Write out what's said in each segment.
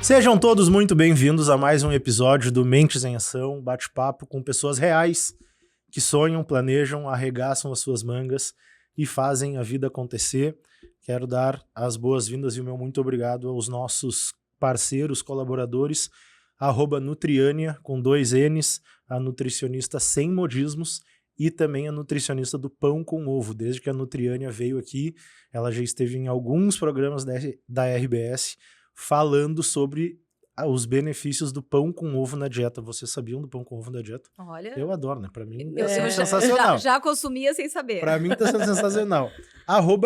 Sejam todos muito bem-vindos a mais um episódio do Mentes em Ação, bate-papo com pessoas reais que sonham, planejam, arregaçam as suas mangas e fazem a vida acontecer. Quero dar as boas-vindas e o meu muito obrigado aos nossos parceiros, colaboradores, @Nutriânia, com 2 N's, a nutricionista sem modismos e também a nutricionista do pão com ovo. Desde que a Nutriânia veio aqui, ela já esteve em alguns programas da RBS falando sobre os benefícios do pão com ovo na dieta. Vocês sabiam do pão com ovo na dieta? Olha, Eu adoro, né? Pra mim eu é sensacional. já consumia sem saber. Pra mim tá sendo sensacional.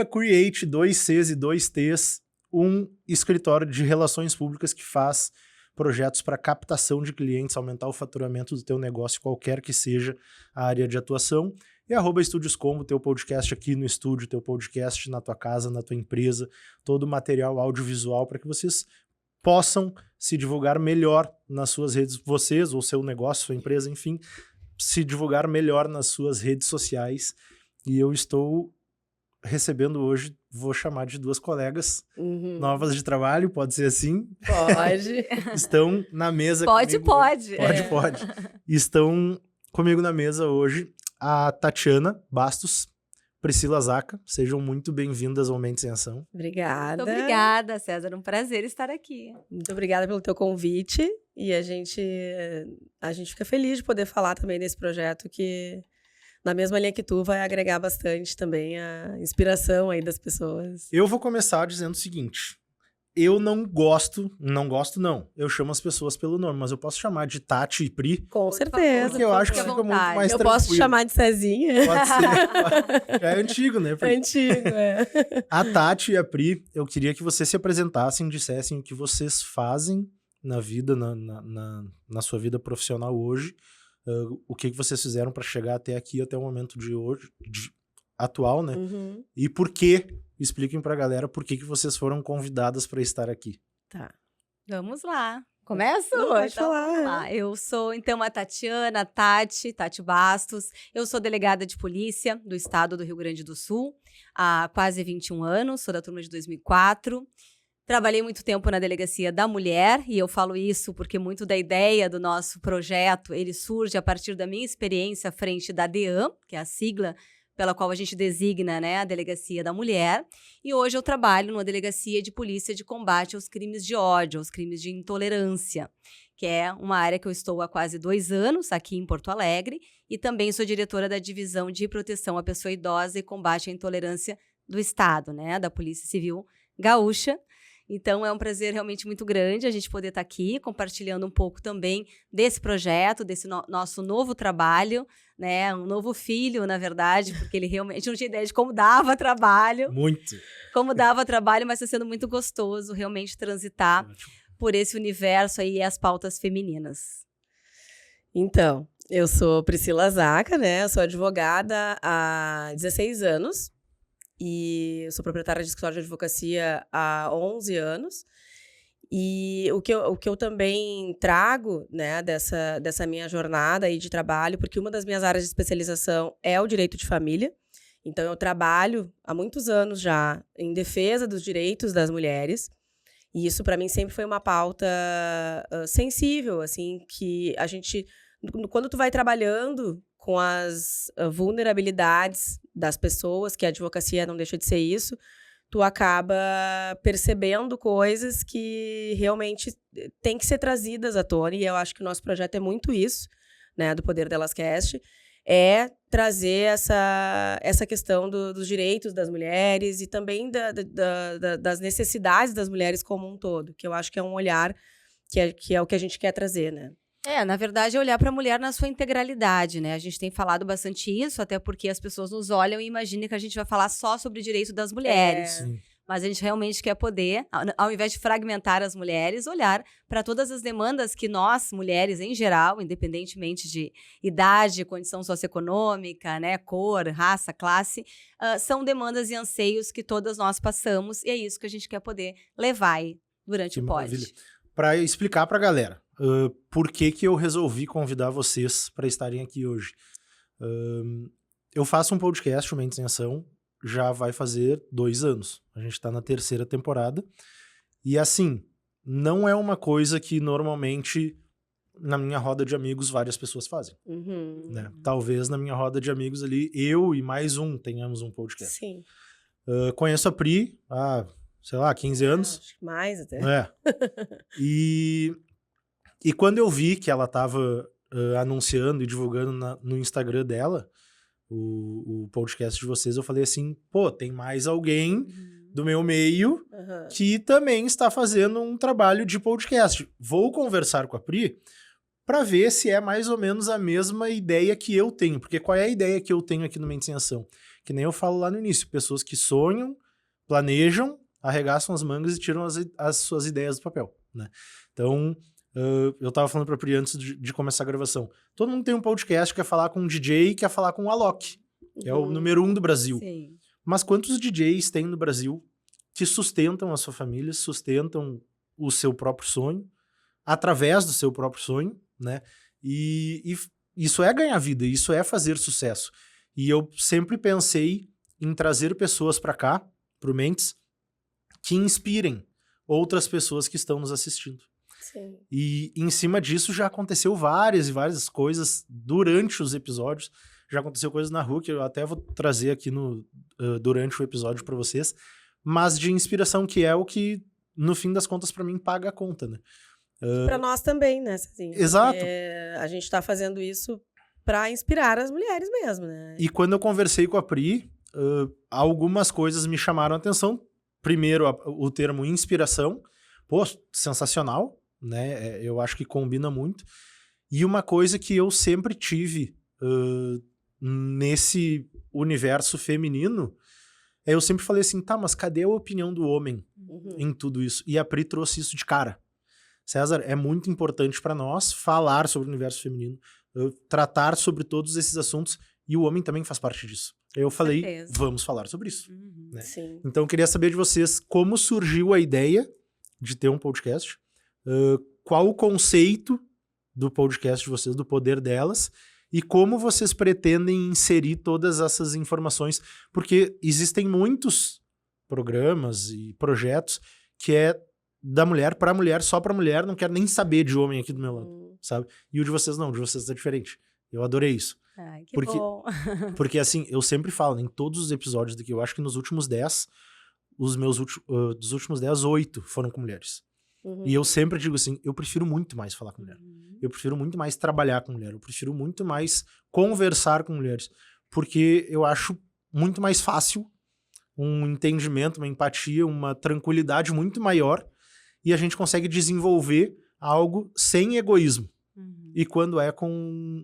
@Create, 2 Cs e 2 Ts, um escritório de relações públicas que faz projetos para captação de clientes, aumentar o faturamento do teu negócio, qualquer que seja a área de atuação. E @Estúdios Combo, teu podcast aqui no estúdio, teu podcast na tua casa, na tua empresa, todo o material audiovisual para que vocês possam se divulgar melhor nas suas redes, vocês ou seu negócio, sua empresa, enfim, se divulgar melhor nas suas redes sociais. E eu estou recebendo hoje, vou chamar de 2 colegas novas de trabalho, pode ser assim? Pode. Estão na mesa Pode. comigo. Pode. Estão comigo na mesa hoje a Tatiana Bastos, Priscila Zaca. Sejam muito bem-vindas ao Mentes em Ação. Obrigada. Muito obrigada, César. Um prazer estar aqui. Muito obrigada pelo teu convite. E a gente fica feliz de poder falar também desse projeto que, na mesma linha que tu, vai agregar bastante também a inspiração aí das pessoas. Eu vou começar dizendo o seguinte. Eu não gosto, eu chamo as pessoas pelo nome, mas eu posso chamar de Tati e Pri. Com certeza. Porque eu acho que fique à fica muito vontade. mais Eu tranquilo. posso te chamar de Cezinha. Pode ser. Já é antigo, né? Pri? Antigo, é. A Tati e a Pri, eu queria que vocês se apresentassem, dissessem o que vocês fazem na vida, na sua vida profissional hoje, o que vocês fizeram para chegar até aqui, até o momento de hoje, atual, né? E por quê? Expliquem pra galera por que vocês foram convidadas para estar aqui. Tá. Vamos lá. Começo? Não, pode Então, falar. vamos lá. Eu sou, então, a Tati Bastos. Eu sou delegada de polícia do estado do Rio Grande do Sul há quase 21 anos. Sou da turma de 2004. Trabalhei muito tempo na Delegacia da Mulher, e eu falo isso porque muito da ideia do nosso projeto, ele surge a partir da minha experiência à frente da DEAM, que é a sigla pela qual a gente designa, né, a Delegacia da Mulher. E hoje eu trabalho numa Delegacia de Polícia de Combate aos Crimes de Ódio, aos crimes de intolerância, que é uma área que eu estou há quase 2 anos aqui em Porto Alegre, e também sou diretora da Divisão de Proteção à Pessoa Idosa e Combate à Intolerância do Estado, né, da Polícia Civil Gaúcha. Então, é um prazer realmente muito grande a gente poder estar aqui compartilhando um pouco também desse projeto, desse nosso novo trabalho, né? Um novo filho, na verdade, porque ele realmente não tinha ideia de como dava trabalho. Muito. Como dava trabalho, mas está sendo muito gostoso realmente transitar por esse universo aí e as pautas femininas. Então, eu sou Priscila Zaca, né? Eu sou advogada há 16 anos. E eu sou proprietária de escritório de advocacia há 11 anos. E o que eu também trago, né, dessa minha jornada aí de trabalho, porque uma das minhas áreas de especialização é o direito de família. Então, eu trabalho há muitos anos já em defesa dos direitos das mulheres. E isso, para mim, sempre foi uma pauta sensível, assim, que a gente... Quando tu vai trabalhando com as vulnerabilidades das pessoas, que a advocacia não deixa de ser isso, tu acaba percebendo coisas que realmente têm que ser trazidas à tona, e eu acho que o nosso projeto é muito isso, né, do Poder Delas Cast, é trazer essa questão dos direitos das mulheres e também das necessidades das mulheres como um todo, que eu acho que é um olhar que é o que a gente quer trazer, né? Na verdade, é olhar para a mulher na sua integralidade, né? A gente tem falado bastante isso, até porque as pessoas nos olham e imaginam que a gente vai falar só sobre o direito das mulheres. Mas a gente realmente quer poder, ao invés de fragmentar as mulheres, olhar para todas as demandas que nós, mulheres em geral, independentemente de idade, condição socioeconômica, né, cor, raça, classe, são demandas e anseios que todas nós passamos, e é isso que a gente quer poder levar aí durante o pod. Para explicar para a galera por que eu resolvi convidar vocês para estarem aqui hoje. Eu faço um podcast, o Mentes em Ação, já vai fazer 2 anos. A gente está na 3ª temporada. E assim, não é uma coisa que normalmente na minha roda de amigos várias pessoas fazem, né? Talvez na minha roda de amigos ali, eu e mais um tenhamos um podcast. Sim. Conheço a Pri há, sei lá, 15 anos. Acho que mais até. E quando eu vi que ela tava anunciando e divulgando no Instagram dela o podcast de vocês, eu falei assim, pô, tem mais alguém do meu meio que também está fazendo um trabalho de podcast. Vou conversar com a Pri para ver se é mais ou menos a mesma ideia que eu tenho. Porque qual é a ideia que eu tenho aqui no Mentes em Ação? Que nem eu falo lá no início, pessoas que sonham, planejam, arregaçam as mangas e tiram as suas ideias do papel, né? Então, eu tava falando pra Pri antes de começar a gravação. Todo mundo tem um podcast que quer falar com um DJ, quer falar com o Alok, que é o número 1 do Brasil. Sim. Mas quantos DJs tem no Brasil que sustentam a sua família, sustentam o seu próprio sonho, através do seu próprio sonho, né? E isso é ganhar vida, isso é fazer sucesso. E eu sempre pensei em trazer pessoas para cá, pro Mentes, que inspirem outras pessoas que estão nos assistindo. Sim. E em cima disso já aconteceu várias e várias coisas durante os episódios. Já aconteceu coisas na rua que eu até vou trazer aqui durante o episódio para vocês, mas de inspiração, que é o que, no fim das contas, para mim, paga a conta, né? Para nós também, né, Cezinha? Exato. A gente tá fazendo isso para inspirar as mulheres mesmo, né? E quando eu conversei com a Pri, algumas coisas me chamaram a atenção. Primeiro, o termo inspiração. Pô, sensacional, né? Eu acho que combina muito. E uma coisa que eu sempre tive nesse universo feminino, eu sempre falei assim, tá, mas cadê a opinião do homem em tudo isso? E a Pri trouxe isso de cara. César, é muito importante para nós falar sobre o universo feminino, tratar sobre todos esses assuntos, e o homem também faz parte disso. Eu falei, vamos falar sobre isso. Né? Sim. Então eu queria saber de vocês como surgiu a ideia de ter um podcast, qual o conceito do podcast de vocês, do poder delas, e como vocês pretendem inserir todas essas informações, porque existem muitos programas e projetos que é da mulher para mulher, só para mulher, não quero nem saber de homem aqui do meu lado, sabe? E o de vocês não, o de vocês é diferente. Eu adorei isso. Ai, que bom. Porque assim, eu sempre falo, em todos os episódios daqui, eu acho que nos últimos 10, dos últimos 10, 8 foram com mulheres. E eu sempre digo assim, eu prefiro muito mais falar com mulher. Eu prefiro muito mais trabalhar com mulher. Eu prefiro muito mais conversar com mulheres. Porque eu acho muito mais fácil um entendimento, uma empatia, uma tranquilidade muito maior, e a gente consegue desenvolver algo sem egoísmo. E quando é com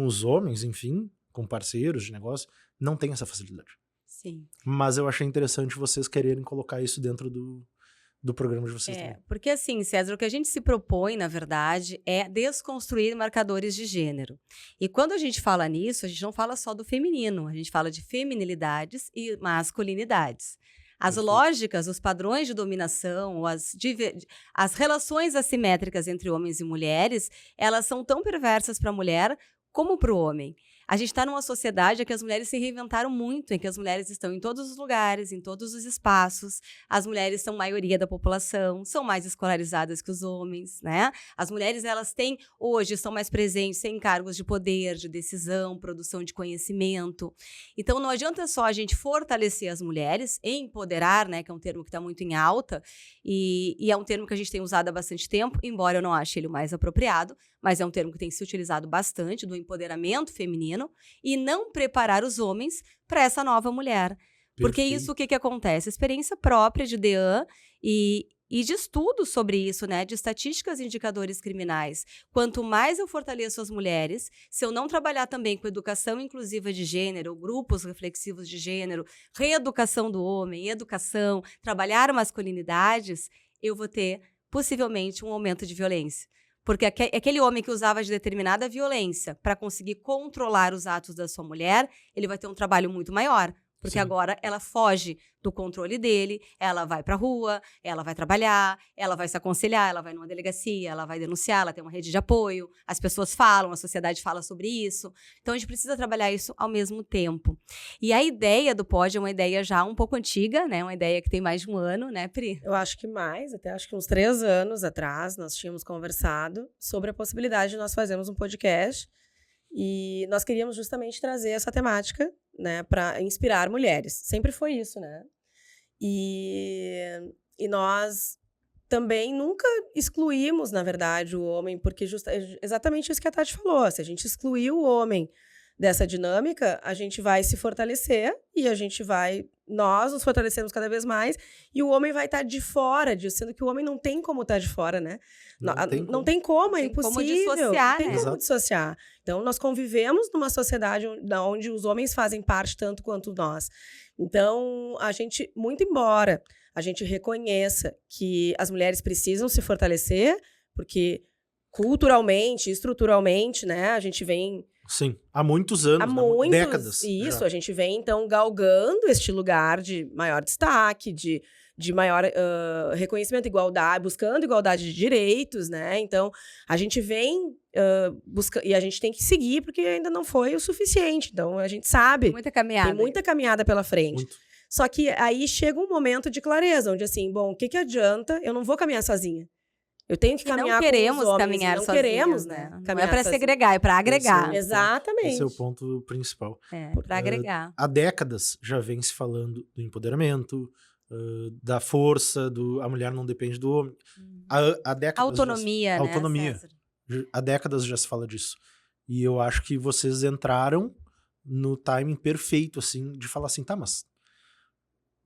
os homens, enfim, com parceiros de negócio, não tem essa facilidade. Sim. Mas eu achei interessante vocês quererem colocar isso dentro do programa de vocês também. Porque assim, César, o que a gente se propõe, na verdade, é desconstruir marcadores de gênero. E quando a gente fala nisso, a gente não fala só do feminino, a gente fala de feminilidades e masculinidades. As lógicas, os padrões de dominação, as relações assimétricas entre homens e mulheres, elas são tão perversas para a mulher como para o homem. A gente está numa sociedade em que as mulheres se reinventaram muito, em que as mulheres estão em todos os lugares, em todos os espaços. As mulheres são maioria da população, são mais escolarizadas que os homens, né? As mulheres, elas têm, hoje, estão mais presentes em cargos de poder, de decisão, produção de conhecimento. Então, não adianta só a gente fortalecer as mulheres, empoderar, né? Que é um termo que está muito em alta, e é um termo que a gente tem usado há bastante tempo, embora eu não ache ele o mais apropriado, mas é um termo que tem se utilizado bastante, do empoderamento feminino, e não preparar os homens para essa nova mulher. Porque isso, o que acontece? Experiência própria de Dean e de estudos sobre isso, né? De estatísticas e indicadores criminais. Quanto mais eu fortaleço as mulheres, se eu não trabalhar também com educação inclusiva de gênero, grupos reflexivos de gênero, reeducação do homem, educação, trabalhar masculinidades, eu vou ter, possivelmente, um aumento de violência. Porque aquele homem que usava de determinada violência para conseguir controlar os atos da sua mulher, ele vai ter um trabalho muito maior, Porque Sim. agora ela foge do controle dele, ela vai pra rua, ela vai trabalhar, ela vai se aconselhar, ela vai numa delegacia, ela vai denunciar, ela tem uma rede de apoio, as pessoas falam, a sociedade fala sobre isso. Então a gente precisa trabalhar isso ao mesmo tempo. E a ideia do Pod é uma ideia já um pouco antiga, né? Uma ideia que tem mais de um ano, né, Pri? Eu acho que mais, até acho que uns 3 anos atrás, nós tínhamos conversado sobre a possibilidade de nós fazermos um podcast e nós queríamos justamente trazer essa temática, né, para inspirar mulheres. Sempre foi isso, né? E nós também nunca excluímos, na verdade, o homem, porque exatamente isso que a Tati falou. Se a gente excluir o homem dessa dinâmica, a gente vai se fortalecer e nós nos fortalecemos cada vez mais e o homem vai estar de fora disso, sendo que o homem não tem como estar de fora, né? Não tem como, é impossível. Dissociar, não tem né? como dissociar. Então, nós convivemos numa sociedade onde os homens fazem parte tanto quanto nós. Então, a gente, muito embora a gente reconheça que as mulheres precisam se fortalecer, porque culturalmente, estruturalmente, né, a gente vem... Sim, há muitos anos, décadas. Isso, já. a gente vem, então, galgando este lugar de maior destaque, de maior reconhecimento, igualdade, buscando igualdade de direitos, né? Então, a gente vem buscando, e a gente tem que seguir, porque ainda não foi o suficiente. Então, a gente sabe, Muita caminhada. tem muita caminhada pela frente. Muito. Só que aí chega um momento de clareza, onde assim, bom, o que adianta? Eu não vou caminhar sozinha. Eu tenho que caminhar com os homens. Não queremos caminhar não sozinhas, queremos, né? né? Não é Caminhar para sozinha. segregar, é para agregar. Exatamente. Esse é o ponto principal. Para agregar. Há décadas já vem se falando do empoderamento, da força, a mulher não depende do homem. Há décadas Autonomia, né, autonomia. César? Há décadas já se fala disso. E eu acho que vocês entraram no timing perfeito, assim, de falar assim, tá, mas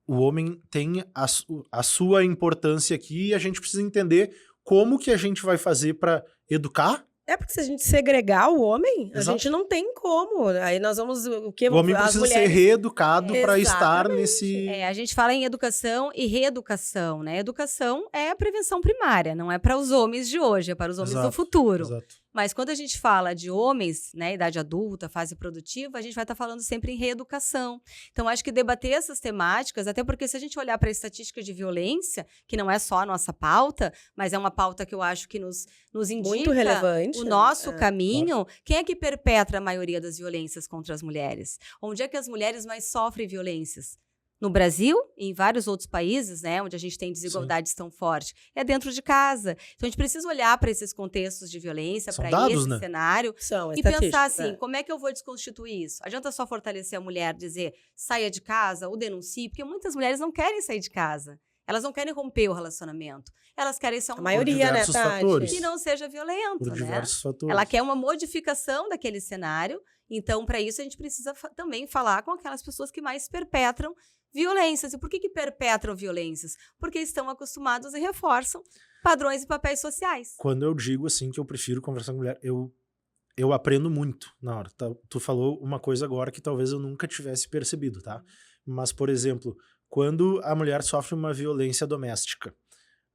o homem tem a sua importância aqui e a gente precisa entender como que a gente vai fazer para educar. É porque se a gente segregar o homem, Exato. a gente não tem como. Aí nós vamos... O que O homem as precisa mulheres... ser reeducado para Exatamente. estar nesse... A gente fala em educação e reeducação, né? Educação é a prevenção primária, não é para os homens de hoje, é para os homens do Exato, futuro. Exato. Mas quando a gente fala de homens, né, idade adulta, fase produtiva, a gente vai estar falando sempre em reeducação. Então, acho que debater essas temáticas, até porque se a gente olhar para a estatística de violência, que não é só a nossa pauta, mas é uma pauta que eu acho que nos indica Muito relevante. o nosso caminho, quem é que perpetra a maioria das violências contra as mulheres? Onde é que as mulheres mais sofrem violências? No Brasil e em vários outros países, né, onde a gente tem desigualdades tão fortes, é dentro de casa. Então, a gente precisa olhar para esses contextos de violência, para esse cenário, e pensar assim, como é que eu vou desconstituir isso? Adianta só fortalecer a mulher, dizer, saia de casa ou denuncie, porque muitas mulheres não querem sair de casa. Elas não querem romper o relacionamento. Elas querem ser A maioria, né, Tati? fatores. Que não seja violento, Por né? diversos fatores. Ela quer uma modificação daquele cenário. Então, para isso, a gente precisa também falar com aquelas pessoas que mais perpetram violências. E por que perpetram violências? Porque estão acostumados e reforçam padrões e papéis sociais. Quando eu digo assim que eu prefiro conversar com mulher, eu aprendo muito na hora. Tá? Tu falou uma coisa agora que talvez eu nunca tivesse percebido, tá? Mas, por exemplo, quando a mulher sofre uma violência doméstica,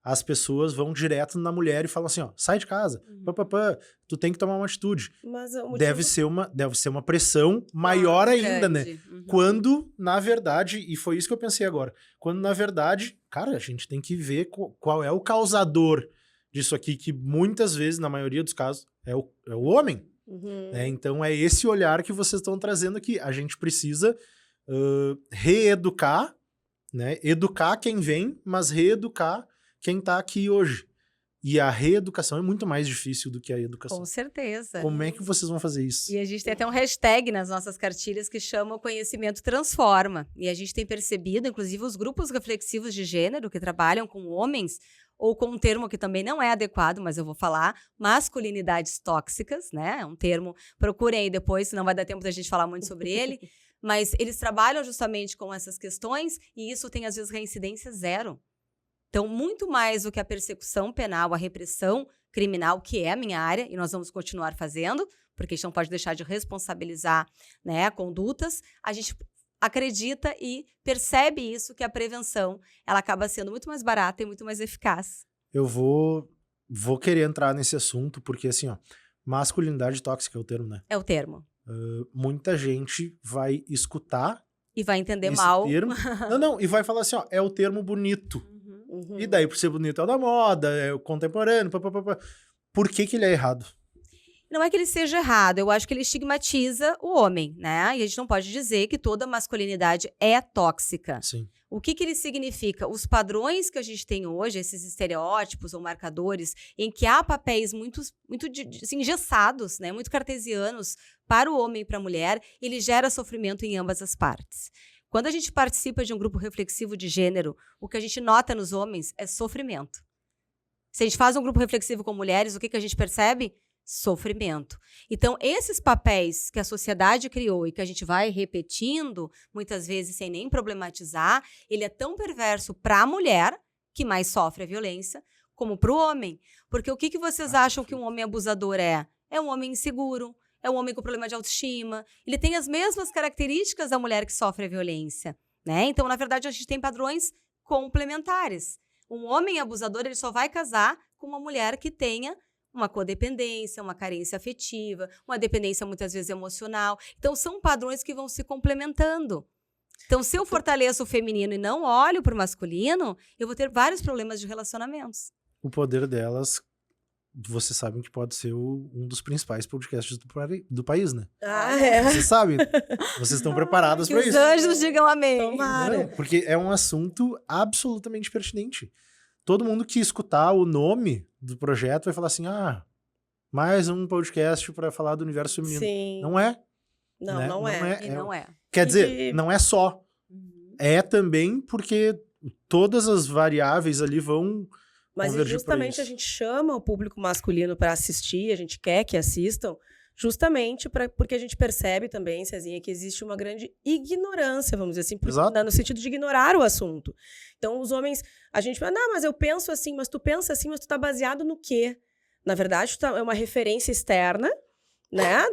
as pessoas vão direto na mulher e falam assim, ó, sai de casa, tu tem que tomar uma atitude. Mas o motivo... deve ser uma pressão maior ainda, né? Quando, na verdade, e foi isso que eu pensei agora, quando, na verdade, cara, a gente tem que ver qual é o causador disso aqui, que muitas vezes, na maioria dos casos, é o homem. Né? Então, é esse olhar que vocês estão trazendo aqui. A gente precisa reeducar, né? Educar quem vem, mas reeducar quem tá aqui hoje. E a reeducação é muito mais difícil do que a educação. Com certeza. Como é que vocês vão fazer isso? E a gente tem até um hashtag nas nossas cartilhas que chama o conhecimento transforma. E a gente tem percebido, inclusive, os grupos reflexivos de gênero que trabalham com homens, ou com um termo que também não é adequado, mas eu vou falar, masculinidades tóxicas, né? É um termo, procurem aí depois, senão vai dar tempo da gente falar muito sobre ele. Mas eles trabalham justamente com essas questões e isso tem, às vezes, reincidência zero. Então, muito mais do que a persecução penal, a repressão criminal, que é a minha área, e nós vamos continuar fazendo, porque a gente não pode deixar de responsabilizar, né, condutas, a gente acredita e percebe isso, que a prevenção ela acaba sendo muito mais barata e muito mais eficaz. Eu vou querer entrar nesse assunto, porque assim, ó, masculinidade tóxica é o termo, né? É o termo. Muita gente vai escutar E vai entender esse mal. termo. Não, e vai falar assim, ó, é o termo bonito. Uhum. E daí, por ser bonito, é o da moda, é o contemporâneo, papapá. Por que ele é errado? Não é que ele seja errado, eu acho que ele estigmatiza o homem, né? E a gente não pode dizer que toda masculinidade é tóxica. Sim. O que ele significa? Os padrões que a gente tem hoje, esses estereótipos ou marcadores, em que há papéis muito assim, engessados, né? Muito cartesianos para o homem e para a mulher, ele gera sofrimento em ambas as partes. Quando a gente participa de um grupo reflexivo de gênero, o que a gente nota nos homens é sofrimento. Se a gente faz um grupo reflexivo com mulheres, o que a gente percebe? Sofrimento. Então, esses papéis que a sociedade criou e que a gente vai repetindo, muitas vezes sem nem problematizar, ele é tão perverso para a mulher, que mais sofre a violência, como para o homem. Porque o que vocês acham que um homem abusador é? É um homem inseguro, é um homem com problema de autoestima. Ele tem as mesmas características da mulher que sofre a violência, né? Então, na verdade, a gente tem padrões complementares. Um homem abusador, ele só vai casar com uma mulher que tenha uma codependência, uma carência afetiva, uma dependência muitas vezes emocional. Então, são padrões que vão se complementando. Então, se eu fortaleço o feminino e não olho para o masculino, eu vou ter vários problemas de relacionamentos. O poder delas, vocês sabem que pode ser um dos principais podcasts do país, né? Ah, é. Vocês sabem. Vocês estão preparadas Que para os isso. anjos digam amém. Tomara. Não, porque é um assunto absolutamente pertinente. Todo mundo que escutar o nome do projeto vai falar assim, mais um podcast para falar do universo feminino. Sim. Não é. Não, né? não é. E não é. Quer E dizer, não é só. É também porque todas as variáveis ali vão Mas convergir pra justamente isso. a gente chama o público masculino para assistir, a gente quer que assistam, justamente porque a gente percebe também, Cezinha, que existe uma grande ignorância, vamos dizer assim, Exato. no sentido de ignorar o assunto. Então, os homens, a gente fala, não, mas eu penso assim, mas tu pensa assim, mas tu tá baseado no quê? Na verdade, é uma referência externa, né?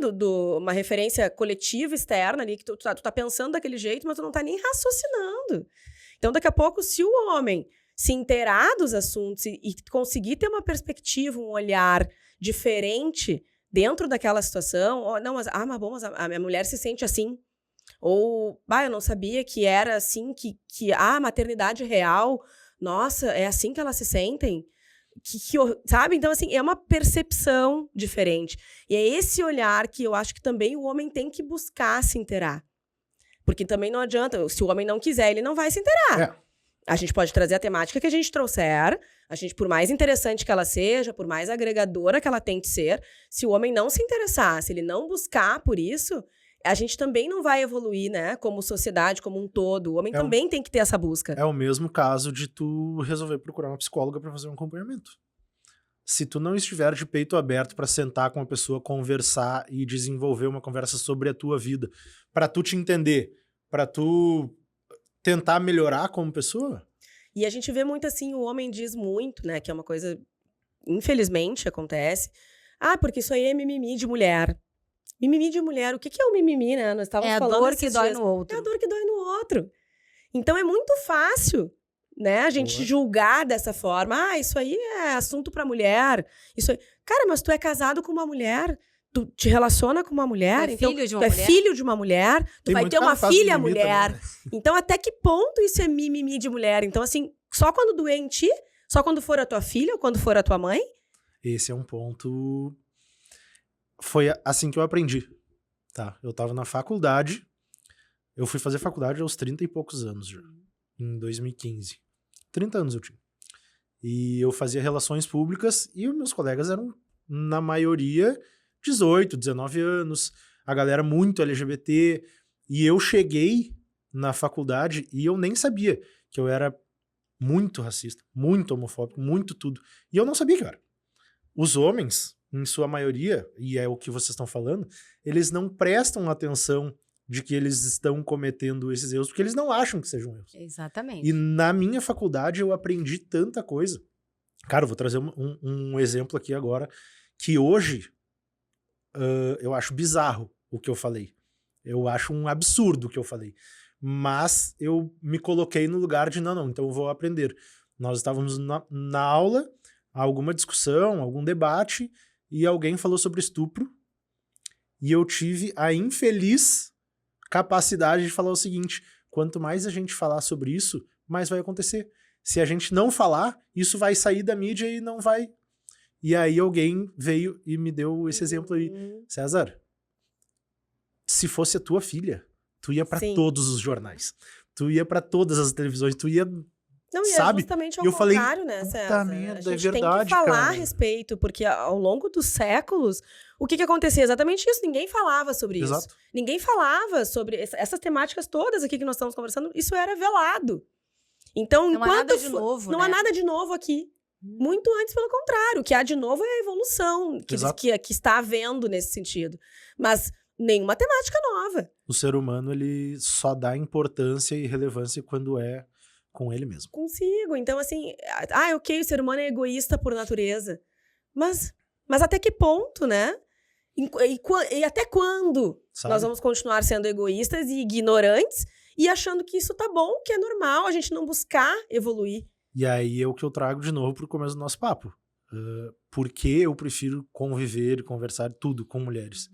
Uma referência coletiva externa ali, que tu tá pensando daquele jeito, mas tu não tá nem raciocinando. Então, daqui a pouco, se o homem se inteirar dos assuntos e conseguir ter uma perspectiva, um olhar diferente dentro daquela situação, mas a minha mulher se sente assim. Ou, eu não sabia que era assim, que a maternidade real, nossa, é assim que elas se sentem? Sabe? Então, assim, é uma percepção diferente. E é esse olhar que eu acho que também o homem tem que buscar se inteirar. Porque também não adianta, se o homem não quiser, ele não vai se inteirar. É. A gente pode trazer a temática que a gente trouxer, a gente, por mais interessante que ela seja, por mais agregadora que ela tente ser, se o homem não se interessar, se ele não buscar por isso, a gente também não vai evoluir, né? Como sociedade, como um todo. O homem também tem que ter essa busca. É o mesmo caso de tu resolver procurar uma psicóloga para fazer um acompanhamento. Se tu não estiver de peito aberto para sentar com uma pessoa, conversar e desenvolver uma conversa sobre a tua vida, para tu te entender, para tu tentar melhorar como pessoa. E a gente vê muito assim, o homem diz muito, né? Que é uma coisa, infelizmente, acontece. Porque isso aí é mimimi de mulher. Mimimi de mulher. O que é o mimimi, né? Nós estávamos falando É a dor que esses dói dias. no outro. É a dor que dói no outro. Então é muito fácil, né? A gente Boa. julgar dessa forma. Isso aí é assunto pra mulher. Isso aí... Cara, mas tu é casado com uma mulher. Tu te relaciona com uma mulher. Tu é então, filho de uma tu é mulher. filho de uma mulher. Tu Tem vai muito ter uma cara que faz filha mimimi mulher. também, né? Então, até que ponto isso é mimimi de mulher? Então, assim, só quando doer em ti? Só quando for a tua filha ou quando for a tua mãe? Esse é um ponto... Foi assim que eu aprendi. Tá, eu tava na faculdade. Eu fui fazer faculdade aos 30 e poucos anos já. Em 2015. 30 anos eu tinha. E eu fazia relações públicas e os meus colegas eram, na maioria, 18, 19 anos. A galera muito LGBT. E eu cheguei na faculdade e eu nem sabia que eu era muito racista, muito homofóbico, muito tudo. E eu não sabia que eu era. Os homens, em sua maioria, e é o que vocês estão falando, eles não prestam atenção de que eles estão cometendo esses erros, porque eles não acham que sejam erros. Exatamente. E na minha faculdade eu aprendi tanta coisa. Cara, eu vou trazer um exemplo aqui agora, que hoje eu acho bizarro o que eu falei. Eu acho um absurdo o que eu falei. Mas eu me coloquei no lugar de, não, então eu vou aprender. Nós estávamos na aula, alguma discussão, algum debate, e alguém falou sobre estupro, e eu tive a infeliz capacidade de falar o seguinte, quanto mais a gente falar sobre isso, mais vai acontecer. Se a gente não falar, isso vai sair da mídia e não vai... E aí alguém veio e me deu esse exemplo aí. César, se fosse a tua filha, tu ia pra Sim. todos os jornais. Tu ia pra todas as televisões, tu ia... Não, e sabe? é justamente ao Eu falei, contrário, né, puta César? merda, A gente é verdade, tem que falar cara. a respeito, porque ao longo dos séculos, o que acontecia? Exatamente isso, ninguém falava sobre isso. Exato. Ninguém falava sobre essas temáticas todas aqui que nós estamos conversando, isso era velado. Então, Não há enquanto nada de novo, não né? há nada de novo aqui. Muito antes, pelo contrário. O que há de novo é a evolução Exato. que está havendo nesse sentido. Mas nenhuma temática nova. O ser humano, ele só dá importância e relevância quando é com ele mesmo. Consigo. Então, assim, ok, o ser humano é egoísta por natureza. Mas até que ponto, né? E até quando Sabe? nós vamos continuar sendo egoístas e ignorantes e achando que isso tá bom, que é normal, a gente não buscar evoluir. E aí é o que eu trago de novo pro começo do nosso papo. Por que eu prefiro conviver e conversar tudo com mulheres?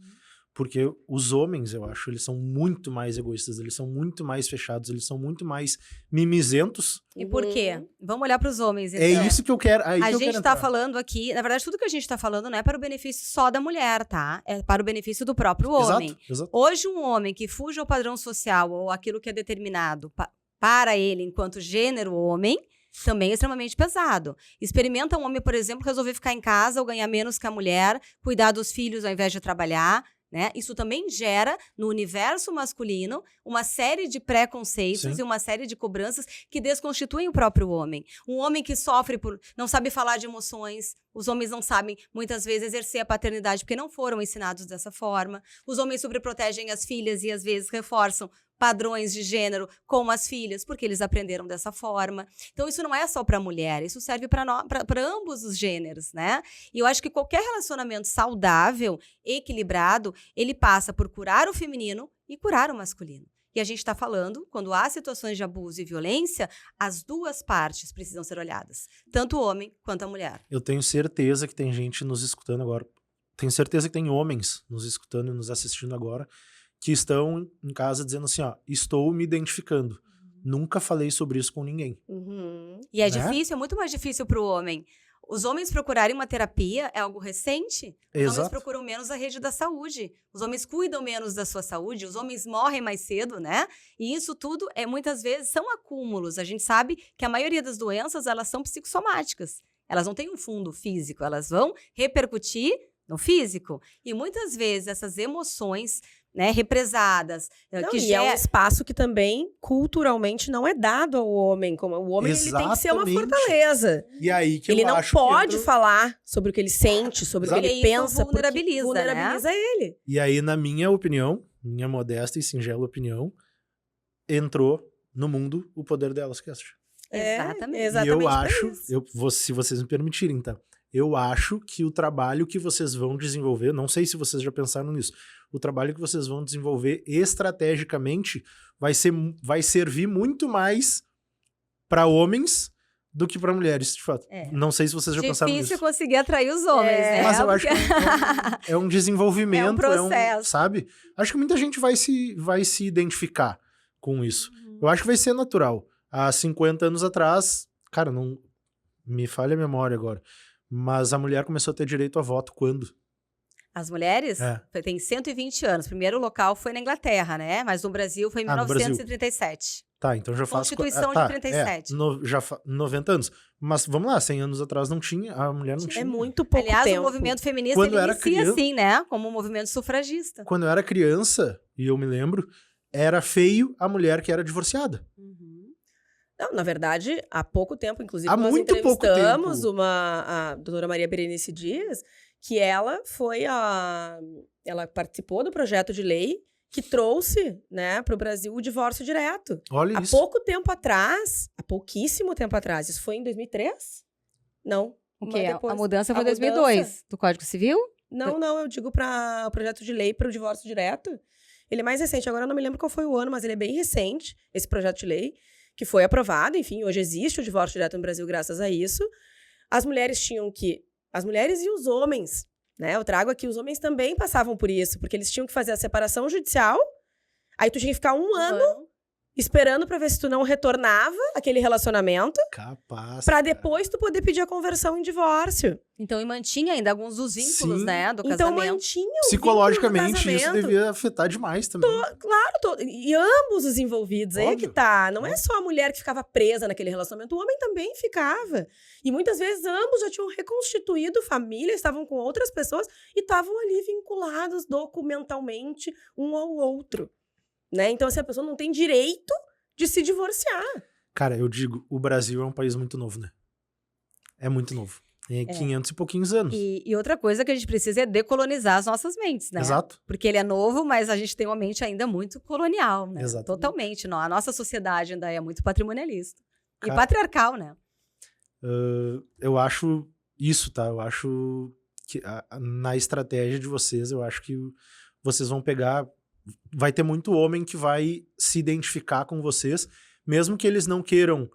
Porque os homens, eu acho, eles são muito mais egoístas, eles são muito mais fechados, eles são muito mais mimizentos. E por quê? Vamos olhar para os homens, então. É isso que eu quero. Aí A que eu gente quero tá entrar. falando aqui, na verdade, tudo que a gente tá falando não é para o benefício só da mulher, tá? É para o benefício do próprio homem. Exato, exato. Hoje, um homem que fuja ao padrão social ou aquilo que é determinado para ele enquanto gênero homem, também é extremamente pesado. Experimenta um homem, por exemplo, resolver ficar em casa ou ganhar menos que a mulher, cuidar dos filhos ao invés de trabalhar, né? Isso também gera, no universo masculino, uma série de preconceitos Sim. e uma série de cobranças que desconstituem o próprio homem. Um homem que sofre por... não sabe falar de emoções. Os homens não sabem, muitas vezes, exercer a paternidade porque não foram ensinados dessa forma. Os homens sobreprotegem as filhas e, às vezes, reforçam padrões de gênero com as filhas, porque eles aprenderam dessa forma. Então, isso não é só para mulher, isso serve para ambos os gêneros, né? E eu acho que qualquer relacionamento saudável, equilibrado, ele passa por curar o feminino e curar o masculino. E a gente está falando, quando há situações de abuso e violência, as duas partes precisam ser olhadas, tanto o homem quanto a mulher. Eu tenho certeza que tem gente nos escutando agora. Tenho certeza que tem homens nos escutando e nos assistindo agora que estão em casa dizendo assim, ó, estou me identificando. Nunca falei sobre isso com ninguém. E é Né? difícil, é muito mais difícil para o homem. Os homens procurarem uma terapia é algo recente. Os homens Exato. procuram menos a rede da saúde. Os homens cuidam menos da sua saúde. Os homens morrem mais cedo, né? E isso tudo, muitas vezes, são acúmulos. A gente sabe que a maioria das doenças, elas são psicossomáticas. Elas não têm um fundo físico. Elas vão repercutir no físico. E muitas vezes, essas emoções, né, represadas, Não, que e é um espaço que também, culturalmente, não é dado ao homem. Como o homem ele tem que ser uma Exatamente. fortaleza. E aí que Ele eu não acho pode que entra... falar sobre o que ele sente, sobre o que Porque ele isso pensa. porque vulnerabiliza, vulnerabiliza ele. E aí, na minha opinião, minha modesta e singela opinião, entrou no mundo o poder delas, Cast. Exatamente. Exatamente. E eu pra acho, isso. se vocês me permitirem, então, eu acho que o trabalho que vocês vão desenvolver, não sei se vocês já pensaram nisso, o trabalho que vocês vão desenvolver estrategicamente vai servir muito mais para homens do que para mulheres, de fato. É. Não sei se vocês já pensaram nisso. Difícil conseguir atrair os homens, né? Mas eu acho Porque- que é um desenvolvimento, É um processo. sabe? Acho que muita gente vai se identificar com isso. Eu acho que vai ser natural. Há 50 anos atrás, cara, não me falha a memória agora, mas a mulher começou a ter direito a voto quando? As mulheres É. têm 120 anos. O primeiro local foi na Inglaterra, né? Mas no Brasil foi em Ah, no Brasil. 1937. Tá, então já faz... Constituição de 37. 90 anos. Mas vamos lá, 100 anos atrás não tinha, a mulher não tinha. É muito pouco Aliás, tempo. o movimento feminista Quando ele era inicia criança- assim, né? Como um movimento sufragista. Quando eu era criança, e eu me lembro, era feio a mulher que era divorciada. Não, na verdade, há pouco tempo, inclusive, Há nós muito pouco entrevistamos tempo. a doutora Maria Berenice Dias, que ela ela participou do projeto de lei que trouxe, né, para o Brasil o divórcio direto. Olha Há isso. pouco tempo atrás, há pouquíssimo tempo atrás, isso foi em 2003? Não. O mas quê? depois- A mudança foi a em 2002, mudança- do Código Civil? Não, eu digo para o projeto de lei para o divórcio direto. Ele é mais recente, agora eu não me lembro qual foi o ano, mas ele é bem recente, esse projeto de lei, que foi aprovado, enfim, hoje existe o divórcio direto no Brasil graças a isso. As mulheres e os homens, né? Eu trago aqui, os homens também passavam por isso, porque eles tinham que fazer a separação judicial, Aí tu tinha que ficar um ano esperando pra ver se tu não retornava aquele relacionamento, Capaz. pra cara. depois tu poder pedir a conversão em divórcio. Então, e mantinha ainda alguns dos vínculos, Sim. né, do Então casamento. mantinha o Psicologicamente, vínculo do isso casamento. devia afetar demais também. Claro, e ambos os envolvidos, aí é que Óbvio. tá. Não é só a mulher que ficava presa naquele relacionamento, o homem também ficava. E muitas vezes ambos já tinham reconstituído família, estavam com outras pessoas e estavam ali vinculados documentalmente um ao outro. Né? Então, assim, a pessoa não tem direito de se divorciar. Cara, eu digo, o Brasil é um país muito novo, né? É muito novo. Tem 500 e pouquinhos anos. E outra coisa que a gente precisa é decolonizar as nossas mentes, né? Exato. Porque ele é novo, mas a gente tem uma mente ainda muito colonial, né? Exatamente. Totalmente. Não, a nossa sociedade ainda é muito patrimonialista. E Cara- patriarcal, né? Eu acho isso, tá? Eu acho que na estratégia de vocês, eu acho que vocês vão pegar... Vai ter muito homem que vai se identificar com vocês, mesmo que eles não queiram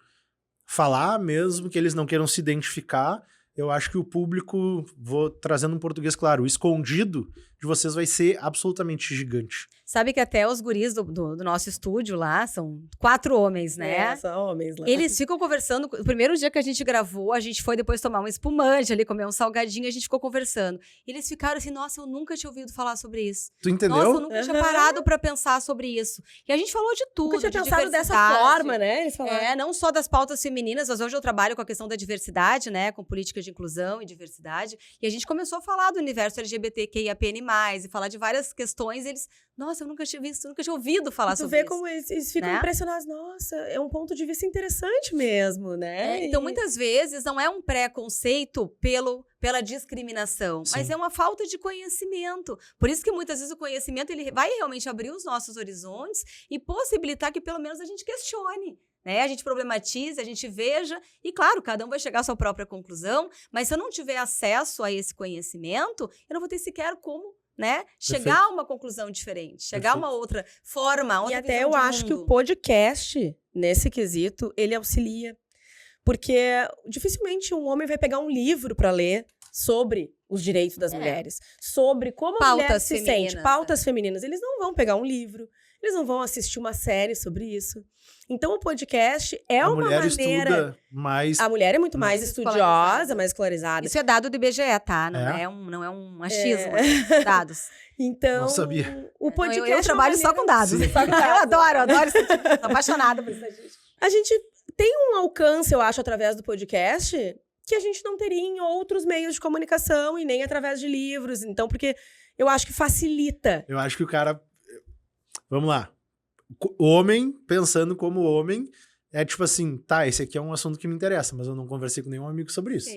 falar, mesmo que eles não queiram se identificar. Eu acho que o público, vou trazendo um português claro, o escondido de vocês vai ser absolutamente gigante. Sabe que até os guris do nosso estúdio lá, são 4 homens, né? São homens lá. Eles ficam conversando. O primeiro dia que a gente gravou, a gente foi depois tomar um espumante ali, comer um salgadinho, a gente ficou conversando. E eles ficaram assim, nossa, eu nunca tinha ouvido falar sobre isso. Tu entendeu? Nossa, eu nunca tinha parado pra pensar sobre isso. E a gente falou de tudo, Nunca tinha de pensado dessa diversidade. forma, né? Eles falaram. É, não só das pautas femininas, mas hoje eu trabalho com a questão da diversidade, né? Com políticas de inclusão e diversidade. E a gente começou a falar do universo LGBTQIAPN+, e falar de várias questões. E eles, nossa, eu nunca tinha visto, nunca tinha ouvido falar Tu sobre vê isso. como eles ficam né? impressionados. Nossa, é um ponto de vista interessante mesmo, né? Então, E- muitas vezes, não é um preconceito pela discriminação, mas Sim. é uma falta de conhecimento. Por isso que, muitas vezes, o conhecimento ele vai realmente abrir os nossos horizontes e possibilitar que, pelo menos, a gente questione. Né? A gente problematize, a gente veja, e claro, cada um vai chegar à sua própria conclusão, mas se eu não tiver acesso a esse conhecimento, eu não vou ter sequer como, né, chegar a uma conclusão diferente, chegar a uma outra forma, outra E até visão eu de acho que o mundo. podcast, nesse quesito, ele auxilia. Porque dificilmente um homem vai pegar um livro para ler sobre os direitos das mulheres, sobre como a mulher Pautas se femininas, sente, pautas femininas. Eles não vão pegar um livro, eles não vão assistir uma série sobre isso. Então, o podcast é A uma mulher maneira... estuda mais... A mulher é muito mais Mais estudiosa, escolarizada. mais escolarizada. Isso é dado do IBGE, tá? Não é um achismo, dados. Então, Não sabia. o podcast Eu é uma trabalho só maneira- com dados. Sim. Só com dados. Eu adoro estatística. Tô apaixonada por estatística. A gente tem um alcance, eu acho, através do podcast que a gente não teria em outros meios de comunicação e nem através de livros. Então, porque eu acho que facilita. Eu acho que o cara... Vamos lá. Homem, pensando como homem, é tipo assim, tá, esse aqui é um assunto que me interessa, mas eu não conversei com nenhum amigo sobre isso.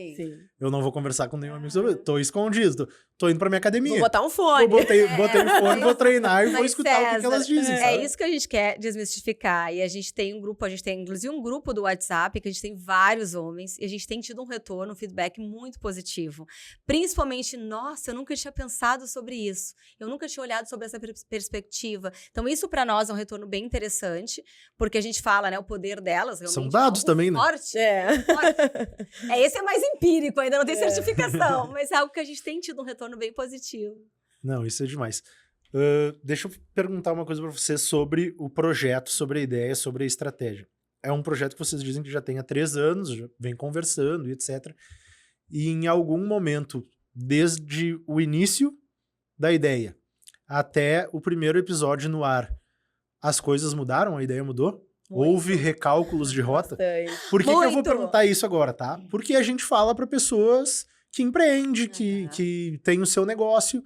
Eu não vou conversar com nenhum amigo sobre isso. Tô escondido. Tô indo pra minha academia. Vou botar um fone. Botei o fone, vou treinar e vou Mas, escutar o que César, elas dizem, É sabe? isso que a gente quer desmistificar. E a gente tem um grupo, inclusive um grupo do WhatsApp, que a gente tem vários homens, e a gente tem tido um retorno, um feedback muito positivo. Principalmente, nossa, eu nunca tinha pensado sobre isso. Eu nunca tinha olhado sobre essa perspectiva. Então, isso pra nós é um retorno bem interessante, porque a gente fala, né, o poder delas. Realmente São dados algo também, né? Forte. É. Forte. Esse é mais empírico, ainda não tem certificação, mas é algo que a gente tem tido um retorno bem positivo. Não, isso é demais. Deixa eu perguntar uma coisa pra você sobre o projeto, sobre a ideia, sobre a estratégia. É um projeto que vocês dizem que já tem há 3 anos, já vem conversando e etc. E em algum momento, desde o início da ideia até o primeiro episódio no ar, as coisas mudaram? A ideia mudou? Muito. Houve recálculos de rota? Bastante. Por que eu vou Muito. perguntar isso agora, tá? Porque a gente fala para pessoas que empreendem, que tem o seu negócio,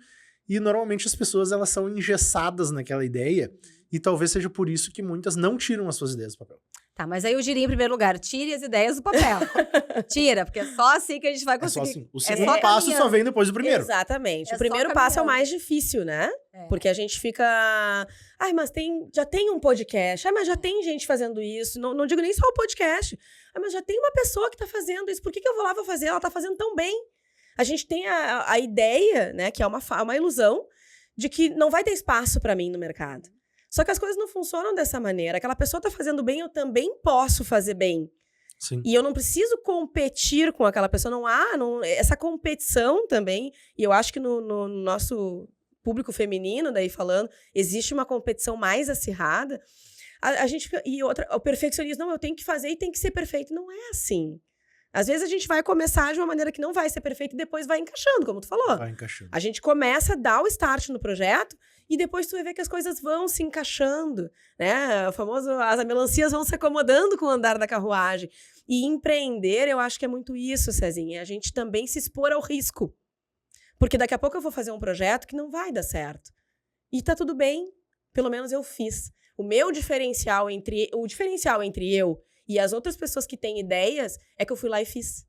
e normalmente as pessoas elas são engessadas naquela ideia, e talvez seja por isso que muitas não tiram as suas ideias do papel. Tá, mas aí eu diria em primeiro lugar, tire as ideias do papel. Tira, porque é só assim que a gente vai É só conseguir. assim. O é segundo só passo caminhando. só vem depois do primeiro. Exatamente. É O primeiro só passo é o caminhando. mais difícil, né? É. Porque a gente fica... Ai, mas já tem um podcast. Ai, mas já tem gente fazendo isso. Não digo nem só o podcast. Ai, mas já tem uma pessoa que tá fazendo isso. Por que eu vou lá vou fazer? Ela tá fazendo tão bem. A gente tem a ideia, né, que é uma ilusão, de que não vai ter espaço pra mim no mercado. Só que as coisas não funcionam dessa maneira. Aquela pessoa tá fazendo bem, eu também posso fazer bem. Sim. E eu não preciso competir com aquela pessoa. Essa competição também, e eu acho que no nosso público feminino, daí falando, existe uma competição mais acirrada, a gente fica, e outra, o perfeccionismo, não, eu tenho que fazer e tem que ser perfeito. Não é assim. Às vezes a gente vai começar de uma maneira que não vai ser perfeita e depois vai encaixando, como tu falou. Vai encaixando. A gente começa a dar o start no projeto e depois tu vai ver que as coisas vão se encaixando, né? O famoso, as melancias vão se acomodando com o andar da carruagem. E empreender, eu acho que é muito isso, Cezinha. A gente também se expor ao risco. Porque daqui a pouco eu vou fazer um projeto que não vai dar certo. E tá tudo bem, pelo menos eu fiz. O diferencial entre eu e as outras pessoas que têm ideias é que eu fui lá e fiz.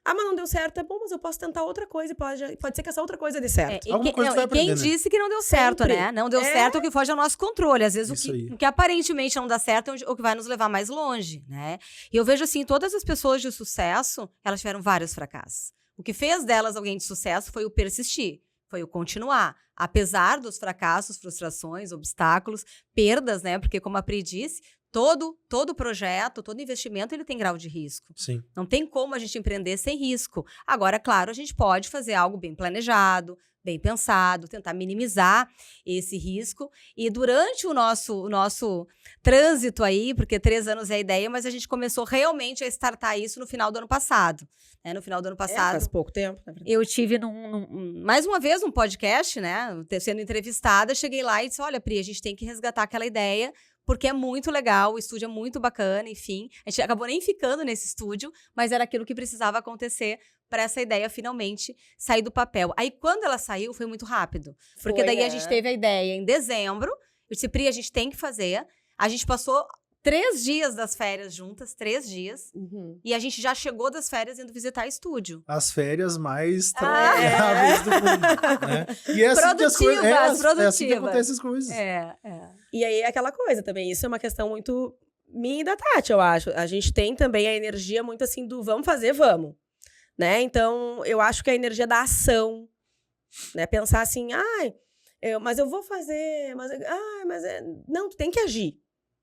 Ah, mas não deu certo. É bom, mas eu posso tentar outra coisa. Pode ser que essa outra coisa dê certo. Alguma coisa tu vai quem aprender, né? disse que não deu certo, Sempre. né? Não deu certo é o que foge ao nosso controle. Às vezes Isso aí. o que aparentemente não dá certo é o que vai nos levar mais longe, né? E eu vejo assim, todas as pessoas de sucesso, elas tiveram vários fracassos. O que fez delas alguém de sucesso foi o persistir, foi o continuar. Apesar dos fracassos, frustrações, obstáculos, perdas, né? Porque como a Pri disse, todo projeto, todo investimento, ele tem grau de risco. Sim. Não tem como a gente empreender sem risco. Agora, claro, a gente pode fazer algo bem planejado, bem pensado, tentar minimizar esse risco. E durante o nosso trânsito aí, porque 3 anos é a ideia, mas a gente começou realmente a startar isso no final do ano passado. Né? No final do ano passado. Faz pouco tempo, na verdade. Eu tive mais uma vez um podcast, né? Sendo entrevistada, cheguei lá e disse: olha, Pri, a gente tem que resgatar aquela ideia, porque é muito legal, o estúdio é muito bacana, enfim. A gente acabou nem ficando nesse estúdio, mas era aquilo que precisava acontecer para essa ideia finalmente sair do papel. Aí, quando ela saiu, foi muito rápido. Porque daí a gente teve a ideia em dezembro. Eu disse: Pri, a gente tem que fazer. A gente passou 3 dias das férias juntas, 3 dias. Uhum. E a gente já chegou das férias indo visitar estúdio. As férias mais trabalháveis do mundo, né? E é assim que as coisas... Produtivas. É assim que acontecem as coisas. E aí, aquela coisa também, isso é uma questão muito minha e da Tati, eu acho. A gente tem também a energia muito assim do vamos fazer, vamos. Né? Então, eu acho que a energia da ação, né? Pensar assim, mas eu vou fazer, não, tu tem que agir.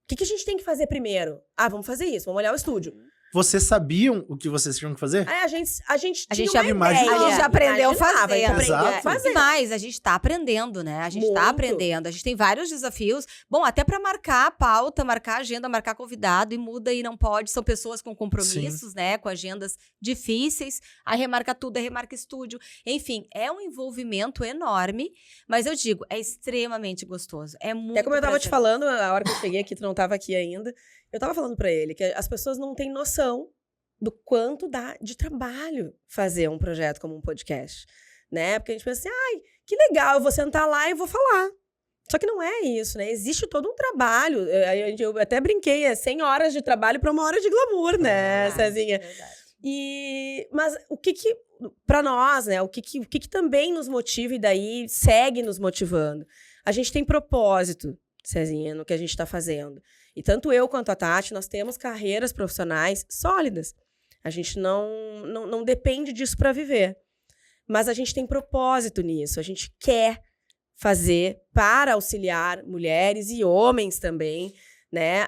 O que a gente tem que fazer primeiro? Vamos fazer isso, vamos olhar o estúdio. Vocês sabiam o que vocês tinham que fazer? A gente tinha já uma imaginava. ideia. A gente aprendeu fazendo. Exato. E mais, a gente tá aprendendo, né? A gente Muito. tá aprendendo. A gente tem vários desafios. Bom, até para marcar a pauta, marcar a agenda, marcar convidado, e muda e não pode. São pessoas com compromissos, né? Com agendas difíceis. Aí remarca tudo, aí remarca estúdio. Enfim, é um envolvimento enorme. Mas eu digo, é extremamente gostoso. É muito Até como eu tava te prazeroso. falando, a hora que eu cheguei aqui, tu não tava aqui ainda, eu tava falando pra ele que as pessoas não têm noção do quanto dá de trabalho fazer um projeto como um podcast, né? Porque a gente pensa assim, que legal, eu vou sentar lá e vou falar. Só que não é isso, né? Existe todo um trabalho. Eu até brinquei, 100 horas de trabalho pra 1 hora de glamour, né, Cezinha? Mas o que pra nós, né? O que também nos motiva e daí segue nos motivando? A gente tem propósito, Cezinha, no que a gente tá fazendo. E tanto eu quanto a Tati, nós temos carreiras profissionais sólidas. A gente não depende disso para viver. Mas a gente tem propósito nisso. A gente quer fazer para auxiliar mulheres e homens também, né?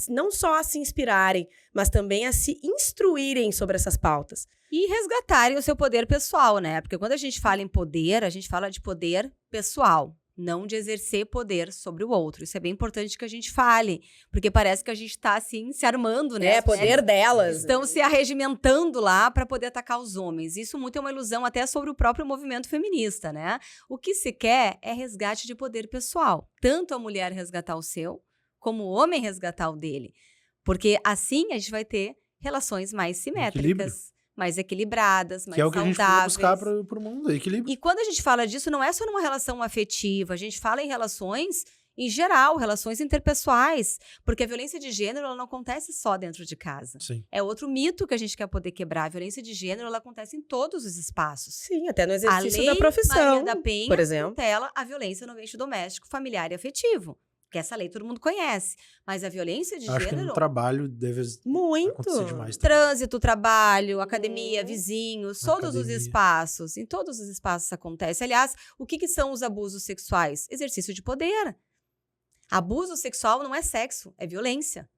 Não só a se inspirarem, mas também a se instruírem sobre essas pautas. E resgatarem o seu poder pessoal, né? Porque quando a gente fala em poder, a gente fala de poder pessoal. Não de exercer poder sobre o outro. Isso é bem importante que a gente fale, porque parece que a gente está, assim, se armando, né? Poder delas. Estão se arregimentando lá para poder atacar os homens. Isso muito é uma ilusão até sobre o próprio movimento feminista, né? O que se quer é resgate de poder pessoal. Tanto a mulher resgatar o seu, como o homem resgatar o dele. Porque assim a gente vai ter relações mais simétricas, mais equilibradas, mais saudáveis. Que é o que a gente precisa buscar pro mundo, equilíbrio. E quando a gente fala disso, não é só numa relação afetiva, a gente fala em relações em geral, relações interpessoais, porque a violência de gênero ela não acontece só dentro de casa. Sim. É outro mito que a gente quer poder quebrar. A violência de gênero ela acontece em todos os espaços. Sim, até no exercício a lei da profissão, Maria da Penha, por exemplo. tutela a violência no ambiente doméstico, familiar e afetivo. Que essa lei todo mundo conhece. Mas a violência de Acho gênero... que no trabalho deve acontecer demais. Trânsito, trabalho, academia, vizinhos, todos os Academia. espaços. Em todos os espaços acontece. Aliás, o que são os abusos sexuais? Exercício de poder. Abuso sexual não é sexo, é violência.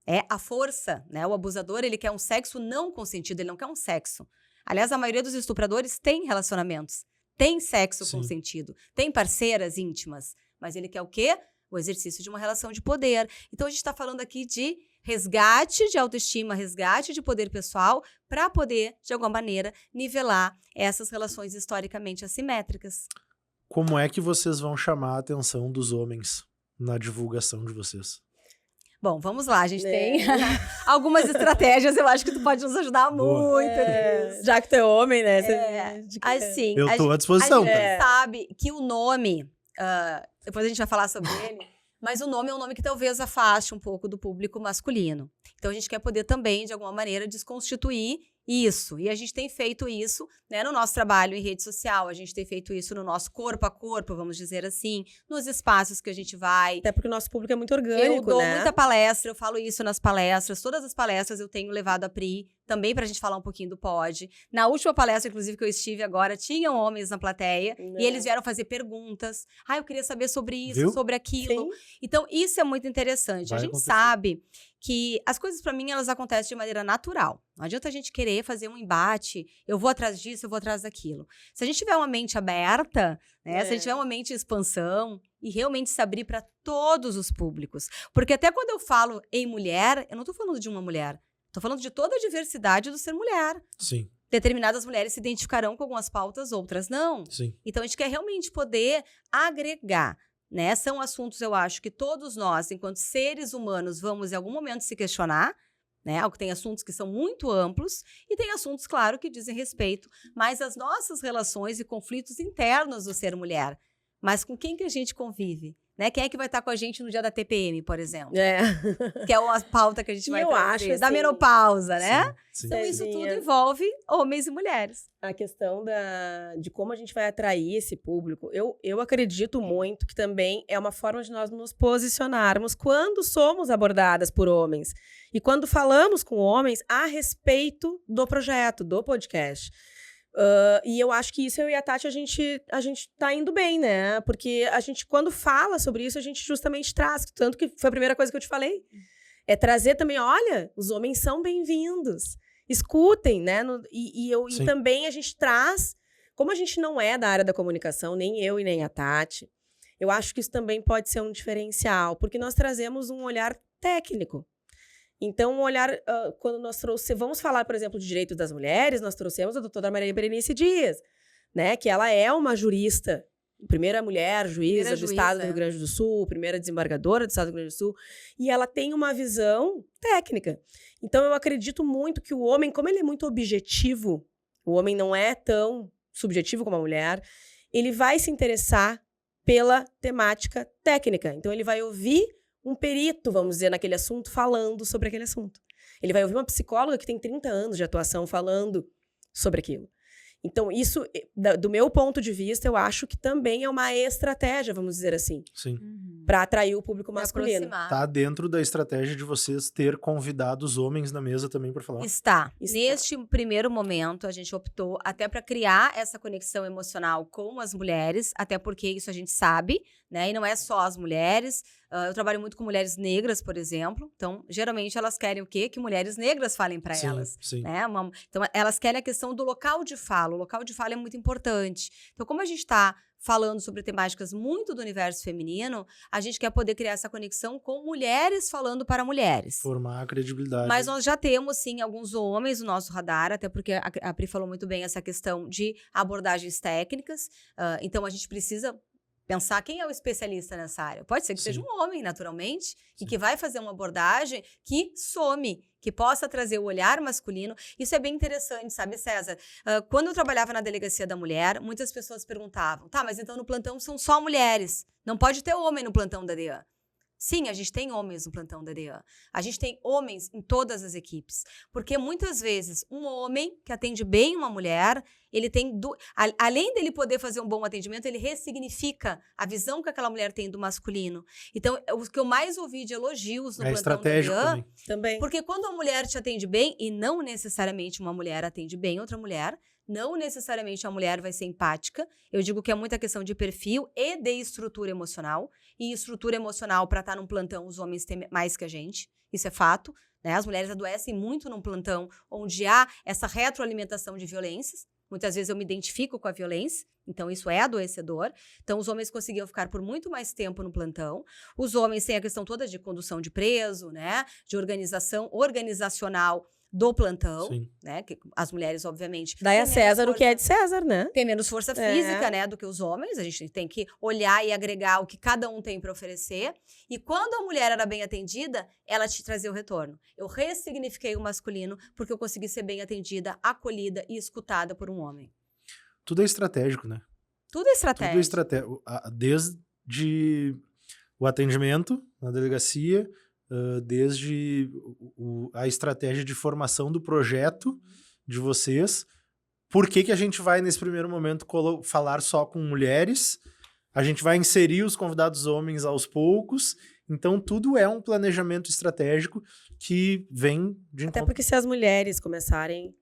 É a força, né? O abusador, ele quer um sexo não consentido, ele não quer um sexo. Aliás, a maioria dos estupradores tem relacionamentos. tem sexo Sim. consentido, tem parceiras íntimas, mas ele quer o quê? O exercício de uma relação de poder. Então, a gente está falando aqui de resgate de autoestima, resgate de poder pessoal, para poder, de alguma maneira, nivelar essas relações historicamente assimétricas. Como é que vocês vão chamar a atenção dos homens na divulgação de vocês? Bom, vamos lá, a gente É. tem algumas estratégias, eu acho que tu pode nos ajudar Boa. muito nisso. Já que tu é homem, né? Assim, Eu tô à disposição, a gente tá? sabe que o nome, depois a gente vai falar sobre ele, mas o nome é um nome que talvez afaste um pouco do público masculino. Então, a gente quer poder também, de alguma maneira, desconstituir isso. E a gente tem feito isso, né, no nosso trabalho em rede social, a gente tem feito isso no nosso corpo a corpo, vamos dizer assim, nos espaços que a gente vai. Até porque o nosso público é muito orgânico, Eu dou né? muita palestra, eu falo isso nas palestras. Todas as palestras eu tenho levado a Pri, também pra gente falar um pouquinho do pod. Na última palestra, inclusive, que eu estive agora, tinham homens na plateia. Né? E eles vieram fazer perguntas. Eu queria saber sobre isso, Viu? sobre aquilo. Sim. Então, isso é muito interessante. Vai A gente acontecer. sabe que as coisas, pra mim, elas acontecem de maneira natural. Não adianta a gente querer fazer um embate, eu vou atrás disso, eu vou atrás daquilo. Se a gente tiver uma mente aberta, né? Se a gente tiver uma mente em expansão e realmente se abrir para todos os públicos. Porque até quando eu falo em mulher, eu não tô falando de uma mulher. Tô falando de toda a diversidade do ser mulher. Sim, Determinadas mulheres se identificarão com algumas pautas, outras não. sim. Então, a gente quer realmente poder agregar, né? São assuntos, eu acho, que todos nós, enquanto seres humanos, vamos em algum momento se questionar, né? Tem assuntos que são muito amplos e tem assuntos, claro, que dizem respeito mais às nossas relações e conflitos internos do ser mulher. Mas com quem que a gente convive? Né? Quem é que vai estar com a gente no dia da TPM, por exemplo? É. Que é uma pauta que a gente E vai eu trazer. acho, Da assim, menopausa, né? Sim, Então, sim. isso tudo Cezinha. envolve homens e mulheres. A questão de como a gente vai atrair esse público, eu acredito muito que também é uma forma de nós nos posicionarmos quando somos abordadas por homens e quando falamos com homens a respeito do projeto, do podcast. E eu acho que isso, eu e a Tati, a gente tá indo bem, né? Porque a gente, quando fala sobre isso, a gente justamente traz. Tanto que foi a primeira coisa que eu te falei. É trazer também, olha, os homens são bem-vindos. Escutem, né? E Sim. também a gente traz, como a gente não é da área da comunicação, nem eu e nem a Tati, eu acho que isso também pode ser um diferencial, porque nós trazemos um olhar técnico. Então, um olhar, quando nós vamos falar, por exemplo, de direitos das mulheres, nós trouxemos a doutora Maria Berenice Dias, né? Que ela é uma jurista, primeira mulher juíza do estado do Rio Grande do Sul, primeira desembargadora do estado do Rio Grande do Sul, e ela tem uma visão técnica. Então, eu acredito muito que o homem, como ele é muito objetivo, o homem não é tão subjetivo como a mulher, ele vai se interessar pela temática técnica. Então, ele vai ouvir um perito, vamos dizer, naquele assunto, falando sobre aquele assunto. Ele vai ouvir uma psicóloga que tem 30 anos de atuação falando sobre aquilo. Então, isso, do meu ponto de vista, eu acho que também é uma estratégia, vamos dizer assim, Sim. para atrair o público Pra masculino. aproximar. Tá dentro da estratégia de vocês ter convidado os homens na mesa também para falar. Está. Está. Neste primeiro momento, a gente optou até para criar essa conexão emocional com as mulheres, até porque isso a gente sabe, né? E não é só as mulheres. Eu trabalho muito com mulheres negras, por exemplo. Então, geralmente, elas querem o quê? Que mulheres negras falem para Sim, elas. sim. Né? Então, elas querem a questão do local de fala. O local de fala é muito importante. Então, como a gente está falando sobre temáticas muito do universo feminino, a gente quer poder criar essa conexão com mulheres falando para mulheres. Formar a credibilidade. Mas nós já temos, sim, alguns homens no nosso radar, até porque a Pri falou muito bem essa questão de abordagens técnicas. Então, a gente precisa pensar quem é o especialista nessa área. Pode ser que Sim. seja um homem, naturalmente, Sim. e que vai fazer uma abordagem que some, que possa trazer o olhar masculino. Isso é bem interessante, sabe, César? Quando eu trabalhava na Delegacia da Mulher, muitas pessoas perguntavam, tá, mas então no plantão são só mulheres, não pode ter homem no plantão da DEAN. Sim, a gente tem homens no plantão da DEAN. A gente tem homens em todas as equipes. Porque muitas vezes um homem que atende bem uma mulher, ele tem. Além dele poder fazer um bom atendimento, ele ressignifica a visão que aquela mulher tem do masculino. Então, o que eu mais ouvi de elogios no É plantão da estratégico DEAN. também. Também. Porque quando uma mulher te atende bem, e não necessariamente uma mulher atende bem outra mulher, não necessariamente a mulher vai ser empática. Eu digo que é muita questão de perfil e de estrutura emocional. E estrutura emocional, para estar num plantão, os homens têm mais que a gente. Isso é fato. Né? As mulheres adoecem muito num plantão onde há essa retroalimentação de violências. Muitas vezes eu me identifico com a violência, então isso é adoecedor. Então os homens conseguiam ficar por muito mais tempo no plantão. Os homens têm a questão toda de condução de preso, né? De organizacional do plantão, Sim. né? Que as mulheres, obviamente, Daí a têm menos César o que é força- de César, né? tem menos força física, né, do que os homens. A gente tem que olhar e agregar o que cada um tem para oferecer. E quando a mulher era bem atendida, ela te trazia o retorno. Eu ressignifiquei o masculino porque eu consegui ser bem atendida, acolhida e escutada por um homem. Tudo é estratégico, né? Tudo é estratégia. Tudo é estratégico. Desde o atendimento na delegacia, desde a estratégia de formação do projeto de vocês. Por que a gente vai, nesse primeiro momento, falar só com mulheres? A gente vai inserir os convidados homens aos poucos. Então, tudo é um planejamento estratégico que vem de Até porque se as mulheres começarem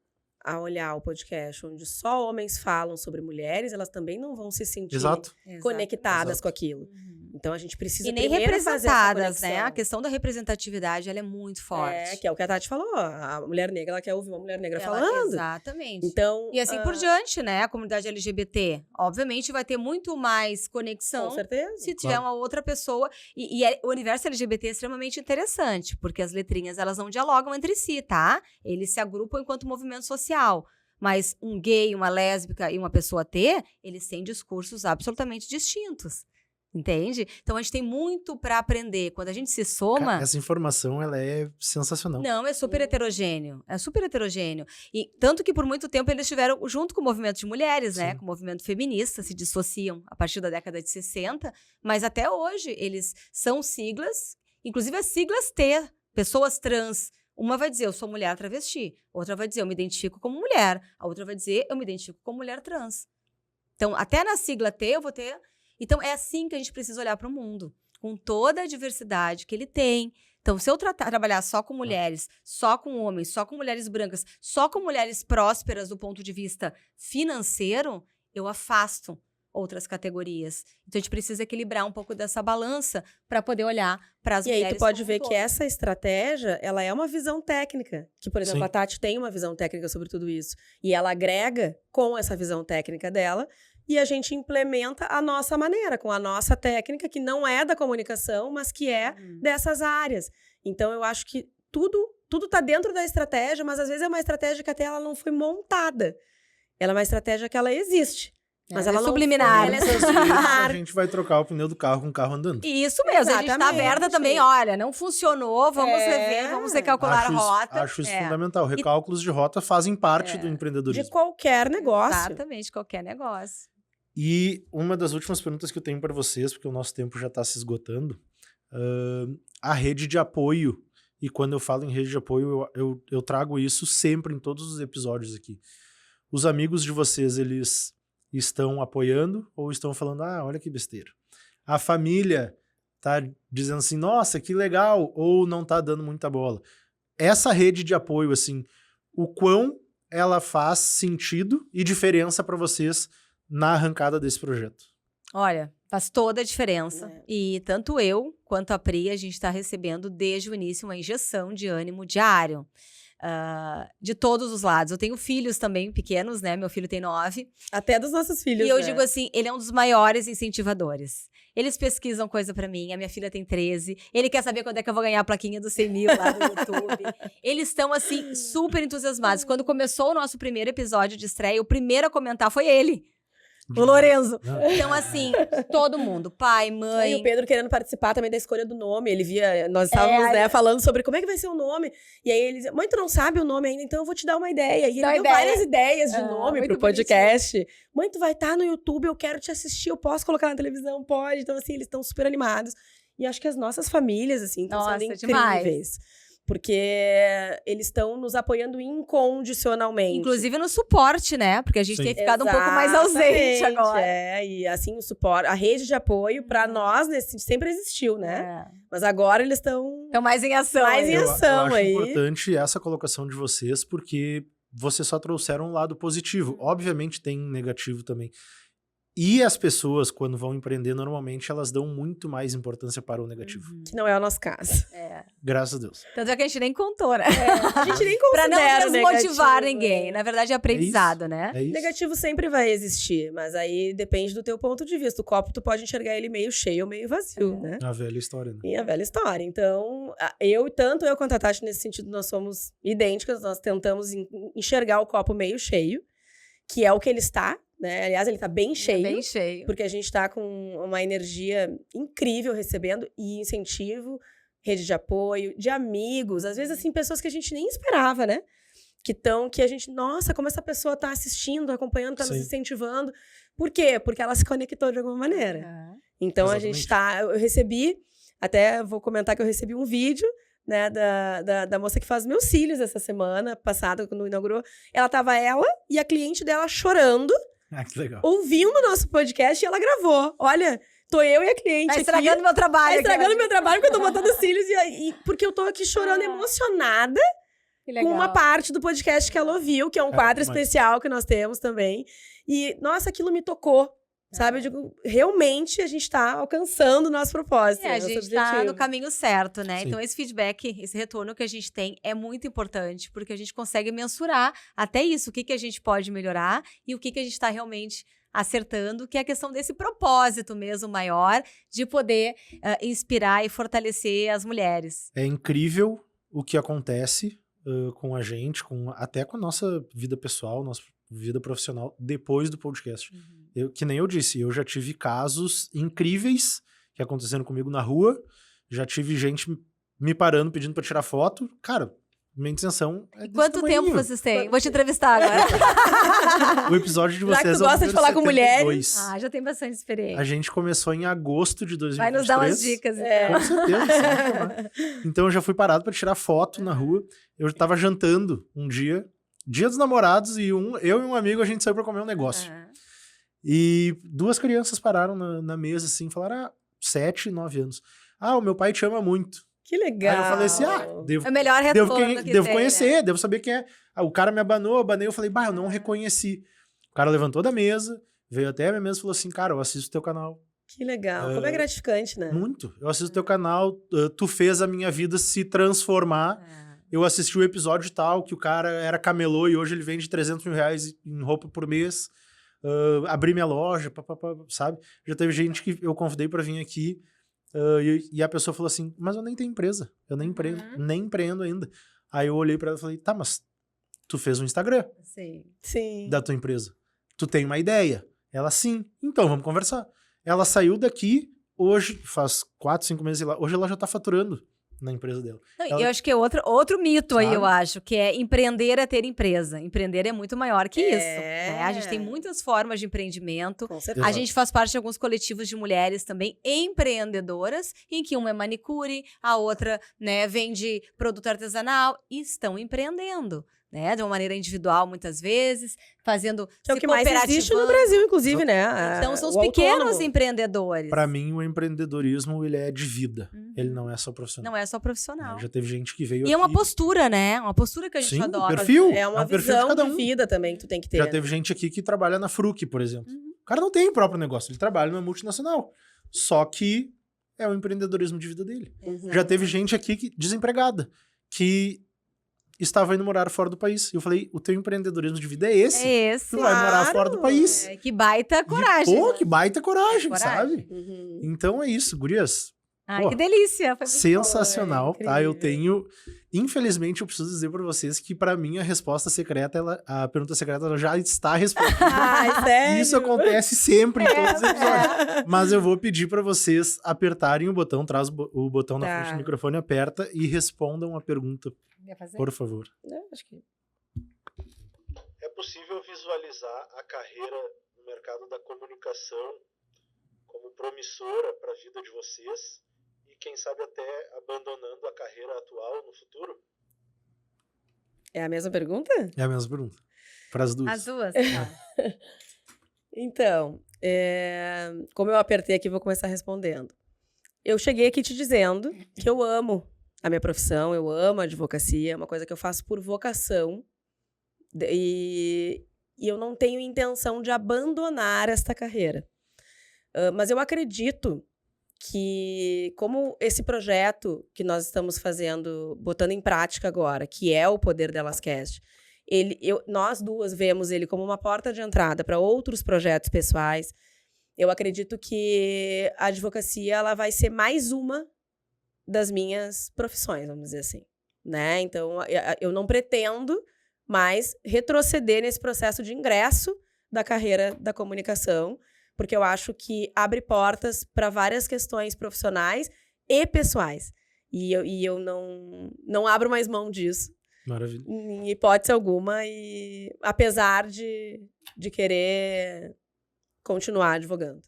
a olhar o podcast onde só homens falam sobre mulheres, elas também não vão se sentir Exato. conectadas Exato. com aquilo. Uhum. Então a gente precisa E nem primeiro fazer essa representadas, né? conexão. A questão da representatividade, ela é muito forte. É, que é o que a Tati falou. A mulher negra, ela quer ouvir uma mulher negra Ela- falando. Exatamente. Então, E assim por diante, né? A comunidade LGBT, obviamente, vai ter muito mais conexão com certeza. se tiver uma outra pessoa. O universo LGBT é extremamente interessante, porque as letrinhas, elas não dialogam entre si, tá? Eles se agrupam enquanto movimento social. Mas um gay, uma lésbica e uma pessoa T, eles têm discursos absolutamente distintos. Entende? Então, a gente tem muito para aprender. Quando a gente se soma... Essa informação, ela é sensacional. Não, é super heterogêneo. É super heterogêneo. E tanto que por muito tempo eles estiveram junto com o movimento de mulheres, né? Sim. Com o movimento feminista, se dissociam a partir da década de 60. Mas até hoje eles são siglas, inclusive as siglas T, pessoas trans. Uma vai dizer, eu sou mulher travesti. Outra vai dizer, eu me identifico como mulher. A outra vai dizer, eu me identifico como mulher trans. Então, até na sigla T eu vou ter... Então, é assim que a gente precisa olhar para o mundo, com toda a diversidade que ele tem. Então, se eu trabalhar só com mulheres, só com homens, só com mulheres brancas, só com mulheres prósperas do ponto de vista financeiro, eu afasto outras categorias. Então, a gente precisa equilibrar um pouco dessa balança para poder olhar para as E mulheres. aí tu pode como um ver todo. que essa estratégia, ela é uma visão técnica. Que, por exemplo, Sim. a Tati tem uma visão técnica sobre tudo isso. E ela agrega com essa visão técnica dela e a gente implementa a nossa maneira, com a nossa técnica, que não é da comunicação, mas que é dessas áreas. Então, eu acho que tudo tá dentro da estratégia, mas às vezes é uma estratégia que até ela não foi montada. Ela é uma estratégia que ela existe. Mas ela não subliminar. foi- ela é A subliminar. gente vai trocar o pneu do carro com o carro andando. Isso mesmo, a gente tá Exatamente. aberta também, olha, não funcionou, vamos É. rever, vamos recalcular Acho a rota. Acho isso É. fundamental. Recálculos de rota fazem parte do empreendedorismo. De qualquer negócio. Exatamente, qualquer negócio. E uma das últimas perguntas que eu tenho para vocês, porque o nosso tempo já está se esgotando, a rede de apoio. E quando eu falo em rede de apoio, eu trago isso sempre em todos os episódios aqui. Os amigos de vocês, eles estão apoiando ou estão falando, olha que besteira. A família tá dizendo assim, nossa, que legal, ou não tá dando muita bola. Essa rede de apoio, assim, o quão ela faz sentido e diferença para vocês na arrancada desse projeto? Olha, faz toda a diferença. É. E tanto eu quanto a Pri, a gente está recebendo desde o início uma injeção de ânimo diário. De todos os lados. Eu tenho filhos também pequenos, né? Meu filho tem 9. Até dos nossos filhos, E eu né? digo assim, ele é um dos maiores incentivadores. Eles pesquisam coisa pra mim, a minha filha tem 13. Ele quer saber quando é que eu vou ganhar a plaquinha dos 100 mil lá no YouTube. Eles estão, assim, super entusiasmados. Quando começou o nosso primeiro episódio de estreia, o primeiro a comentar foi ele, o Lorenzo. Então, assim, todo mundo, pai, E mãe... o Pedro querendo participar também da escolha do nome. Ele via, nós estávamos, né, falando sobre como é que vai ser o nome. E aí ele dizia, mãe, tu não sabe o nome ainda, então eu vou te dar uma ideia. E ele deu várias ideias de nome muito pro podcast. Mãe, tu vai estar no YouTube, eu quero te assistir, eu posso colocar na televisão? Pode. Então, assim, eles estão super animados. E acho que as nossas famílias, assim, estão sendo Nossa, demais. incríveis. Porque eles estão nos apoiando incondicionalmente. Inclusive no suporte, né? Porque a gente Sim. tem ficado um pouco mais ausente Exatamente, agora. É, e assim, o suporte, a rede de apoio, pra nós, sempre existiu, né? É. Mas agora eles estão... Então, mais em ação. Mais aí. em Eu ação acho aí. importante essa colocação de vocês, porque vocês só trouxeram um lado positivo. Obviamente tem negativo também. E as pessoas, quando vão empreender, normalmente elas dão muito mais importância para o negativo. Que não é o nosso caso. Graças a Deus. Tanto é que a gente nem contou, né? A gente nem Pra não considera desmotivar negativo, ninguém. Na verdade, é aprendizado, né? É isso. Negativo sempre vai existir, mas aí depende do teu ponto de vista. O copo, tu pode enxergar ele meio cheio ou meio vazio, né? A velha história, né? E a velha história. Então, tanto eu quanto a Tati, nesse sentido, nós somos idênticas. Nós tentamos enxergar o copo meio cheio, que é o que ele está, né? Aliás, ele tá bem cheio. Bem cheio. Porque a gente tá com uma energia incrível recebendo e incentivo, rede de apoio, de amigos. Às vezes, assim, pessoas que a gente nem esperava, né? Que a gente, nossa, como essa pessoa tá assistindo, acompanhando, tá nos Sim. incentivando. Por quê? Porque ela se conectou de alguma maneira. Ah. Então, a Exatamente. gente tá... Eu recebi, até vou comentar que eu recebi um vídeo, né, da moça que faz meus cílios essa semana passada, quando inaugurou. Ela e a cliente dela chorando, Ah, que legal. ouvindo o nosso podcast, e ela gravou. Olha, tô eu e a cliente Tá aqui. estragando meu trabalho. Tá estragando aqui. meu trabalho, porque eu tô botando cílios, porque eu tô aqui chorando, Ah. emocionada, Que com legal. uma parte do podcast que ela ouviu, que é um quadro mas- especial que nós temos também. E, nossa, aquilo me tocou, sabe? Eu digo, realmente a gente tá alcançando o nosso propósito. A nosso gente tá objetivo. no caminho certo, né? Sim. Então, esse feedback, esse retorno que a gente tem é muito importante, porque a gente consegue mensurar até isso, o que a gente pode melhorar e o que a gente tá realmente acertando, que é a questão desse propósito mesmo maior de poder inspirar e fortalecer as mulheres. É incrível o que acontece com a gente, até com a nossa vida pessoal, nossa vida profissional, depois do podcast. Que nem eu disse, eu já tive casos incríveis que aconteceram comigo na rua, já tive gente me parando, pedindo pra tirar foto. Cara, minha intenção é desse Quanto tempo tamanhinho. vocês têm? Vou te entrevistar agora. O episódio de Já que vocês tu é o gosta de número falar com 72. Ah, já tem bastante experiência. A gente começou em agosto de 2023. Vai nos dar umas dicas. Com certeza. só me chamar. Então eu já fui parado pra tirar foto na rua. Eu tava jantando um dia dos namorados, e eu e um amigo, a gente saiu pra comer um negócio. E duas crianças pararam na mesa, assim, falaram, 7, 9 anos. O meu pai te ama muito. Que legal. Aí eu falei assim, devo, É o melhor devo, retorno que devo tem, conhecer, né? devo saber quem é. O cara me abanou, eu falei, eu não reconheci. O cara levantou da mesa, veio até a minha mesa e falou assim, cara, eu assisto o teu canal. Que legal. Como é gratificante, né? Muito. Eu assisto o teu canal, tu fez a minha vida se transformar. Eu assisti o episódio tal, que o cara era camelô e hoje ele vende 300 mil reais em roupa por mês. Abri minha loja, sabe? Já teve gente que eu convidei pra vir aqui e a pessoa falou assim, mas eu nem tenho empresa, eu nem empreendo ainda. Aí eu olhei pra ela e falei, tá, mas tu fez um Instagram Sim. da tua empresa. Tu tem uma ideia? Ela, sim. Então, vamos conversar. Ela saiu daqui, hoje, faz 4, 5 meses, hoje ela já tá faturando na empresa dela. Não, eu acho que é outro mito aí, Sabe? eu acho, que é empreender é ter empresa. Empreender é muito maior que isso. É. Né? A gente tem muitas formas de empreendimento. Com certeza. A gente faz parte de alguns coletivos de mulheres também empreendedoras, em que uma é manicure, a outra, né, vende produto artesanal e estão empreendendo. Né, de uma maneira individual, muitas vezes, fazendo. Que é o que mais existe no Brasil, inclusive, né? Então, são os O pequenos autônomo. empreendedores. Pra mim, o empreendedorismo, ele é de vida. Ele não é só profissional. Não é só profissional. Já teve gente que veio E é uma aqui... postura, né? Uma postura que a gente Sim, adora. perfil. É uma um perfil visão cada de um. vida também que tu tem que ter. Já teve gente aqui que trabalha na Fruc, por exemplo. O cara não tem o próprio negócio, ele trabalha numa multinacional. Só que é o empreendedorismo de vida dele. Já teve gente aqui desempregada, que estava indo morar fora do país. E eu falei, o teu empreendedorismo de vida é esse. É esse. Tu vai morar fora do país. Que baita E, coragem. pô, que baita coragem, Coragem. sabe? Uhum. Então é isso, gurias. Ai, Pô, que delícia. Foi muito Sensacional, bom, é tá? Eu incrível. tenho... Infelizmente, eu preciso dizer pra vocês que, pra mim, a resposta secreta, a pergunta secreta, ela já está respondida. Ai, sério? Isso acontece sempre em todos os episódios. Mas eu vou pedir pra vocês apertarem o botão, traz o botão na Tá. frente do microfone, aperta e respondam a pergunta, Quer fazer? por favor. Acho que... É possível visualizar a carreira no mercado da comunicação como promissora para a vida de vocês e, quem sabe, até abandonando a carreira atual no futuro? É a mesma pergunta? É a mesma pergunta. Para as duas. As duas. Então, como eu apertei aqui, vou começar respondendo. Eu cheguei aqui te dizendo que eu amo a minha profissão, eu amo a advocacia, é uma coisa que eu faço por vocação. E e eu não tenho intenção de abandonar esta carreira. Mas eu acredito que, como esse projeto que nós estamos fazendo, botando em prática agora, que é o Poder Delas Cast, nós duas vemos ele como uma porta de entrada para outros projetos pessoais. Eu acredito que a advocacia ela vai ser mais uma das minhas profissões, vamos dizer assim, né? Então, eu não pretendo mais retroceder nesse processo de ingresso da carreira da comunicação, porque eu acho que abre portas para várias questões profissionais e pessoais. E eu não abro mais mão disso. Maravilha. Em hipótese alguma, e apesar de querer continuar advogando.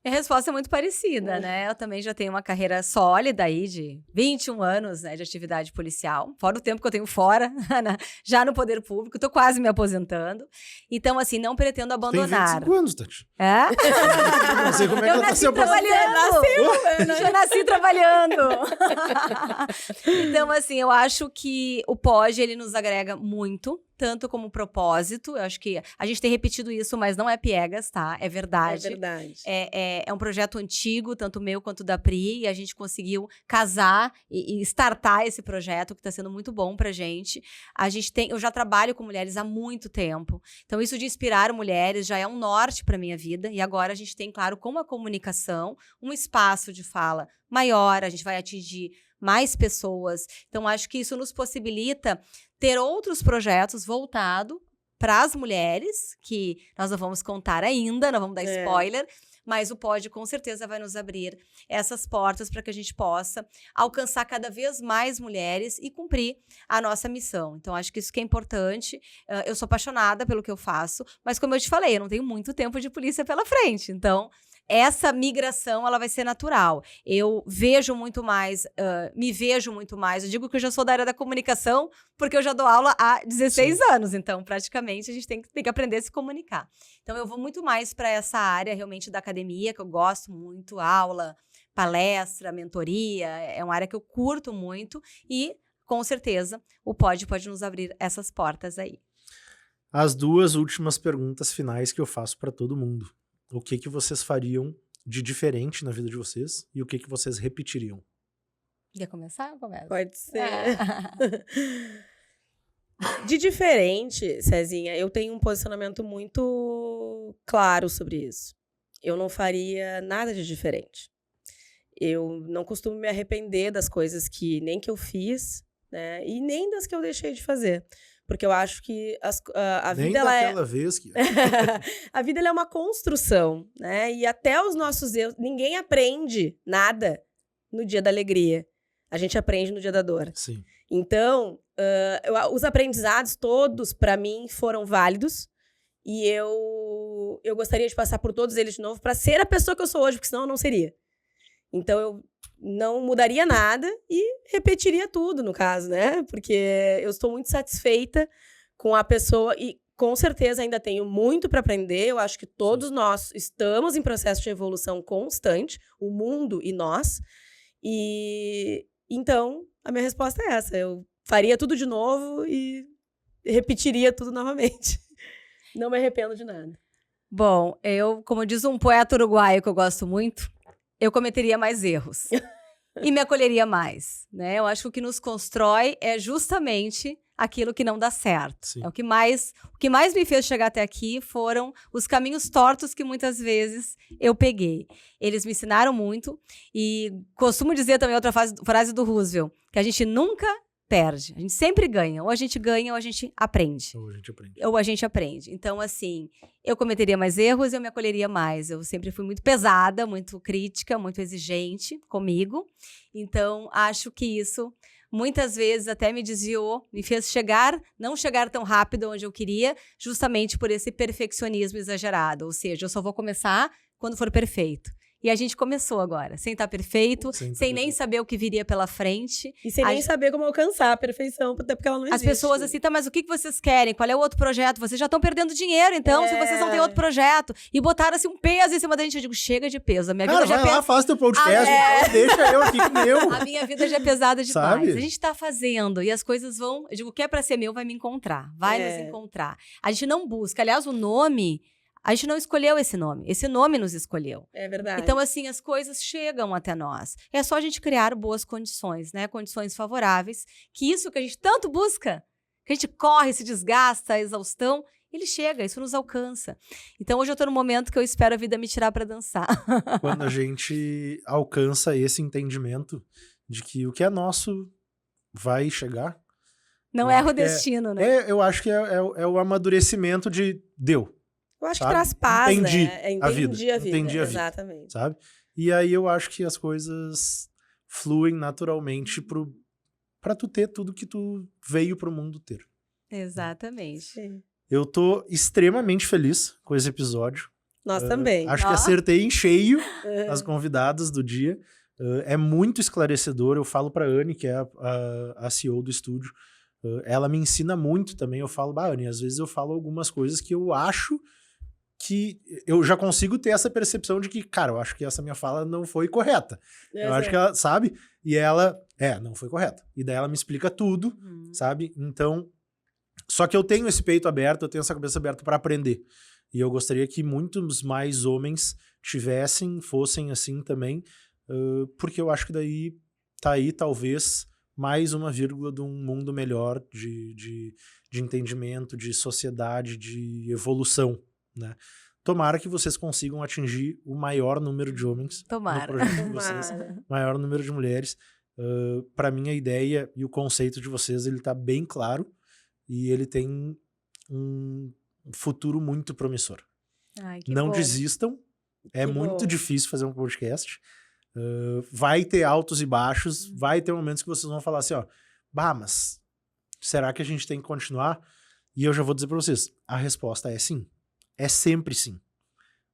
Minha resposta é muito parecida, né? Eu também já tenho uma carreira sólida aí de 21 anos, né, de atividade policial. Fora o tempo que eu tenho fora, já no poder público. Tô quase me aposentando. Então, assim, não pretendo abandonar. Tem 25 anos, Tati. É? Não sei como é que ela tá se trabalhando. Já nasci trabalhando. Então, assim, eu acho que o POD, ele nos agrega muito. Tanto como propósito, eu acho que a gente tem repetido isso, mas não é piegas, tá? É verdade. É verdade. É um projeto antigo, tanto meu quanto da Pri, e a gente conseguiu casar e startar esse projeto, que tá sendo muito bom pra gente. Eu já trabalho com mulheres há muito tempo, então isso de inspirar mulheres já é um norte pra minha vida, e agora a gente tem, claro, com a comunicação, um espaço de fala maior, a gente vai atingir mais pessoas. Então, acho que isso nos possibilita ter outros projetos voltados para as mulheres, que nós não vamos contar ainda, não vamos dar spoiler, mas o POD com certeza vai nos abrir essas portas para que a gente possa alcançar cada vez mais mulheres e cumprir a nossa missão. Então, acho que isso que é importante. Eu sou apaixonada pelo que eu faço, mas como eu te falei, eu não tenho muito tempo de polícia pela frente. Então, essa migração, ela vai ser natural. Eu vejo muito mais, me vejo muito mais. Eu digo que eu já sou da área da comunicação, porque eu já dou aula há 16 anos. Então, praticamente, a gente tem que aprender a se comunicar. Então, eu vou muito mais para essa área, realmente, da academia, que eu gosto muito, aula, palestra, mentoria. É uma área que eu curto muito e, com certeza, o POD pode nos abrir essas portas aí. As duas últimas perguntas finais que eu faço para todo mundo. O que vocês fariam de diferente na vida de vocês e o que vocês repetiriam? Quer começar ou começa? Pode ser. De diferente, Cezinha, eu tenho um posicionamento muito claro sobre isso. Eu não faria nada de diferente. Eu não costumo me arrepender das coisas que eu fiz, né? E nem das que eu deixei de fazer. Porque eu acho que a vida, ela vez que... a vida ela é uma construção, né? E até os nossos erros... Ninguém aprende nada no dia da alegria. A gente aprende no dia da dor. Sim. Então, os aprendizados todos, para mim, foram válidos. E eu gostaria de passar por todos eles de novo para ser a pessoa que eu sou hoje, porque senão eu não seria. Então, eu não mudaria nada e repetiria tudo, no caso, né? Porque eu estou muito satisfeita com a pessoa e, com certeza, ainda tenho muito para aprender. Eu acho que todos nós estamos em processo de evolução constante, o mundo e nós. E, então, a minha resposta é essa. Eu faria tudo de novo e repetiria tudo novamente. Não me arrependo de nada. Bom, como diz um poeta uruguaio que eu gosto muito, eu cometeria mais erros e me acolheria mais, né? Eu acho que o que nos constrói é justamente aquilo que não dá certo. Sim. O que mais me fez chegar até aqui foram os caminhos tortos que muitas vezes eu peguei. Eles me ensinaram muito e costumo dizer também outra frase do Roosevelt, que a gente nunca perde, a gente sempre ganha. Ou a gente ganha ou a gente aprende. Ou a gente aprende. Então, assim, eu cometeria mais erros e eu me acolheria mais. Eu sempre fui muito pesada, muito crítica, muito exigente comigo. Então, acho que isso, muitas vezes, até me desviou, me fez não chegar tão rápido onde eu queria, justamente por esse perfeccionismo exagerado. Ou seja, eu só vou começar quando for perfeito. E a gente começou agora, sem estar perfeito, sem nem saber o que viria pela frente. E sem nem saber como alcançar a perfeição, até porque ela não existe. As pessoas assim, tá, mas o que vocês querem? Qual é o outro projeto? Vocês já estão perdendo dinheiro, então, se vocês não têm outro projeto. E botaram assim um peso em cima da gente. Eu digo, chega de peso. A minha vida já vai lá, faz teu podcast, deixa eu aqui com o meu. A minha vida já é pesada demais. Sabe? A gente tá fazendo e as coisas vão... Eu digo, o que é pra ser meu vai me encontrar. Vai nos encontrar. A gente não busca. Aliás, o nome... A gente não escolheu esse nome. Esse nome nos escolheu. É verdade. Então, assim, as coisas chegam até nós. É só a gente criar boas condições, né? Condições favoráveis. Que isso que a gente tanto busca, que a gente corre, se desgasta, a exaustão, ele chega, isso nos alcança. Então, hoje eu tô no momento que eu espero a vida me tirar pra dançar. Quando a gente alcança esse entendimento de que o que é nosso vai chegar. Não erra o destino, né? Eu acho que é o amadurecimento de deu. Eu acho sabe? que traz paz, Entendi né? a vida. Entendi a vida. Exatamente. Sabe? E aí eu acho que as coisas fluem naturalmente pra tu ter tudo que tu veio pro mundo ter. Exatamente. Sim. Eu tô extremamente feliz com esse episódio. Nós também. Acho que acertei em cheio as convidadas do dia. É muito esclarecedor. Eu falo pra Anne, que é a CEO do estúdio. Ela me ensina muito também. Eu falo, Anne, às vezes eu falo algumas coisas que eu acho que eu já consigo ter essa percepção de que, cara, eu acho que essa minha fala não foi correta. Eu acho que ela, sabe? E ela, não foi correta. E daí ela me explica tudo, sabe? Então, só que eu tenho esse peito aberto, eu tenho essa cabeça aberta para aprender. E eu gostaria que muitos mais homens fossem assim também, porque eu acho que daí tá aí, talvez, mais uma vírgula de um mundo melhor de entendimento, de sociedade, de evolução, né? Tomara que vocês consigam atingir o maior número de homens no projeto de vocês, maior número de mulheres. Para mim, a ideia e o conceito de vocês, ele tá bem claro e ele tem um futuro muito promissor. Ai, que Não bom. desistam, é Que muito bom. difícil fazer um podcast. Vai ter altos e baixos, vai ter momentos que vocês vão falar assim, ó, mas será que a gente tem que continuar? E eu já vou dizer pra vocês, a resposta é sim. É sempre sim.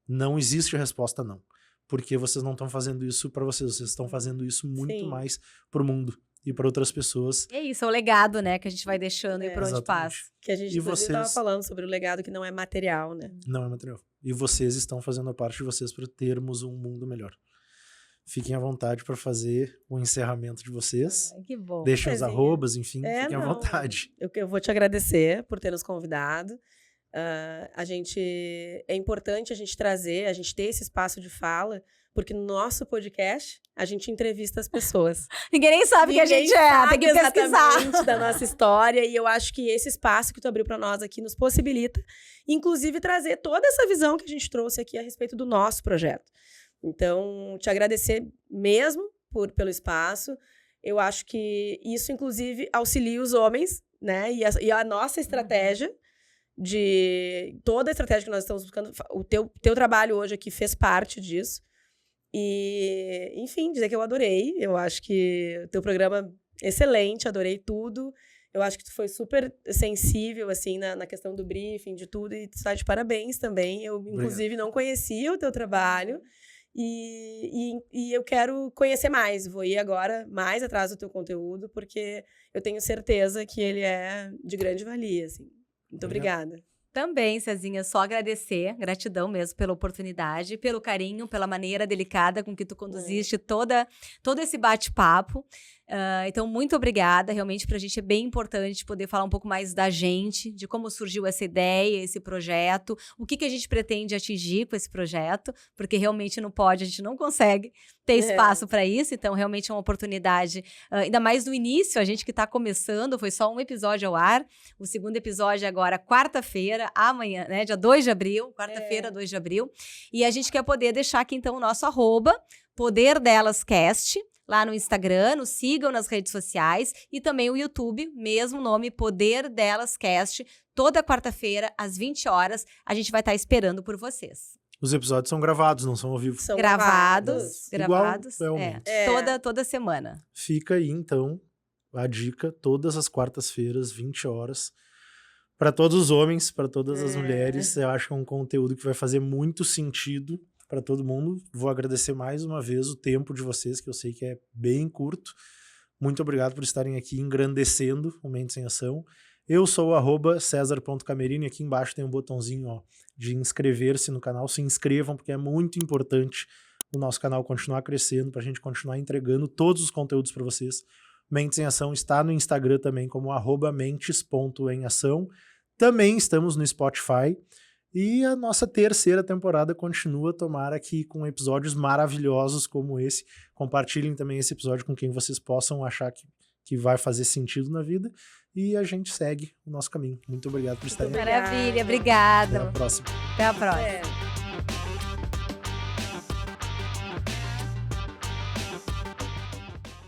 Não existe resposta não. Porque vocês não estão fazendo isso pra vocês estão fazendo isso muito mais pro mundo e pra outras pessoas. É isso, é o legado, né, que a gente vai deixando e por onde passa. Que a gente E inclusive tava vocês- falando sobre o legado que não é material, né? Não é material. E vocês estão fazendo a parte de vocês para termos um mundo melhor. Fiquem à vontade para fazer o encerramento de vocês. Ai, que bom. Deixem os Cezinha. arrobas, enfim, fiquem à não. vontade. Eu vou te agradecer por ter nos convidado. É importante a gente trazer, a gente ter esse espaço de fala, porque no nosso podcast a gente entrevista as pessoas. Ninguém nem sabe quem a gente tem que pesquisar. Exatamente da nossa história, e eu acho que esse espaço que tu abriu para nós aqui nos possibilita, inclusive, trazer toda essa visão que a gente trouxe aqui a respeito do nosso projeto. Então, te agradecer mesmo pelo espaço. Eu acho que isso, inclusive, auxilia os homens, né? E a nossa estratégia toda a estratégia que nós estamos buscando, o teu trabalho hoje aqui fez parte disso. E, enfim, dizer que eu adorei. Eu acho que o teu programa é excelente, adorei tudo. Eu acho que tu foi super sensível, assim, na questão do briefing, de tudo, e tu está de parabéns também. Eu, inclusive, não conhecia o teu trabalho. E eu quero conhecer mais. Vou ir agora mais atrás do teu conteúdo, porque eu tenho certeza que ele é de grande valia, assim. Muito obrigada. Também, Cezinha, só agradecer, gratidão mesmo pela oportunidade, pelo carinho, pela maneira delicada com que tu conduziste todo esse bate-papo. Então, muito obrigada. Realmente, pra gente é bem importante poder falar um pouco mais da gente, de como surgiu essa ideia, esse projeto, o que a gente pretende atingir com esse projeto, porque realmente não pode, a gente não consegue ter espaço para isso. Então, realmente é uma oportunidade, ainda mais no início, a gente que está começando, foi só um episódio ao ar. O segundo episódio é agora, quarta-feira, amanhã, né? Dia 2 de abril, quarta-feira, 2 de abril. E a gente quer poder deixar aqui, então, o nosso @PoderDelasCast, lá no Instagram, nos sigam nas redes sociais e também o YouTube, mesmo nome, Poder Delas Cast. Toda quarta-feira, às 20 horas, a gente vai estar esperando por vocês. Os episódios são gravados, não são ao vivo. São Gravados. realmente. Toda semana. Fica aí, então, a dica, todas as quartas-feiras, 20 horas, para todos os homens, para todas as mulheres. Eu acho que é um conteúdo que vai fazer muito sentido para todo mundo. Vou agradecer mais uma vez o tempo de vocês, que eu sei que é bem curto. Muito obrigado por estarem aqui engrandecendo o Mentes em Ação. Eu sou o @Cesar.Camerini. Aqui embaixo tem um botãozinho, ó, de inscrever-se no canal. Se inscrevam, porque é muito importante o nosso canal continuar crescendo, para a gente continuar entregando todos os conteúdos para vocês. Mentes em Ação está no Instagram também como @mentes.emação. Também estamos no Spotify. E a nossa terceira temporada continua, tomara que com episódios maravilhosos como esse. Compartilhem também esse episódio com quem vocês possam achar que vai fazer sentido na vida. E a gente segue o nosso caminho. Muito obrigado por estarem aqui. Maravilha, obrigada. Até a próxima. Até a próxima. É.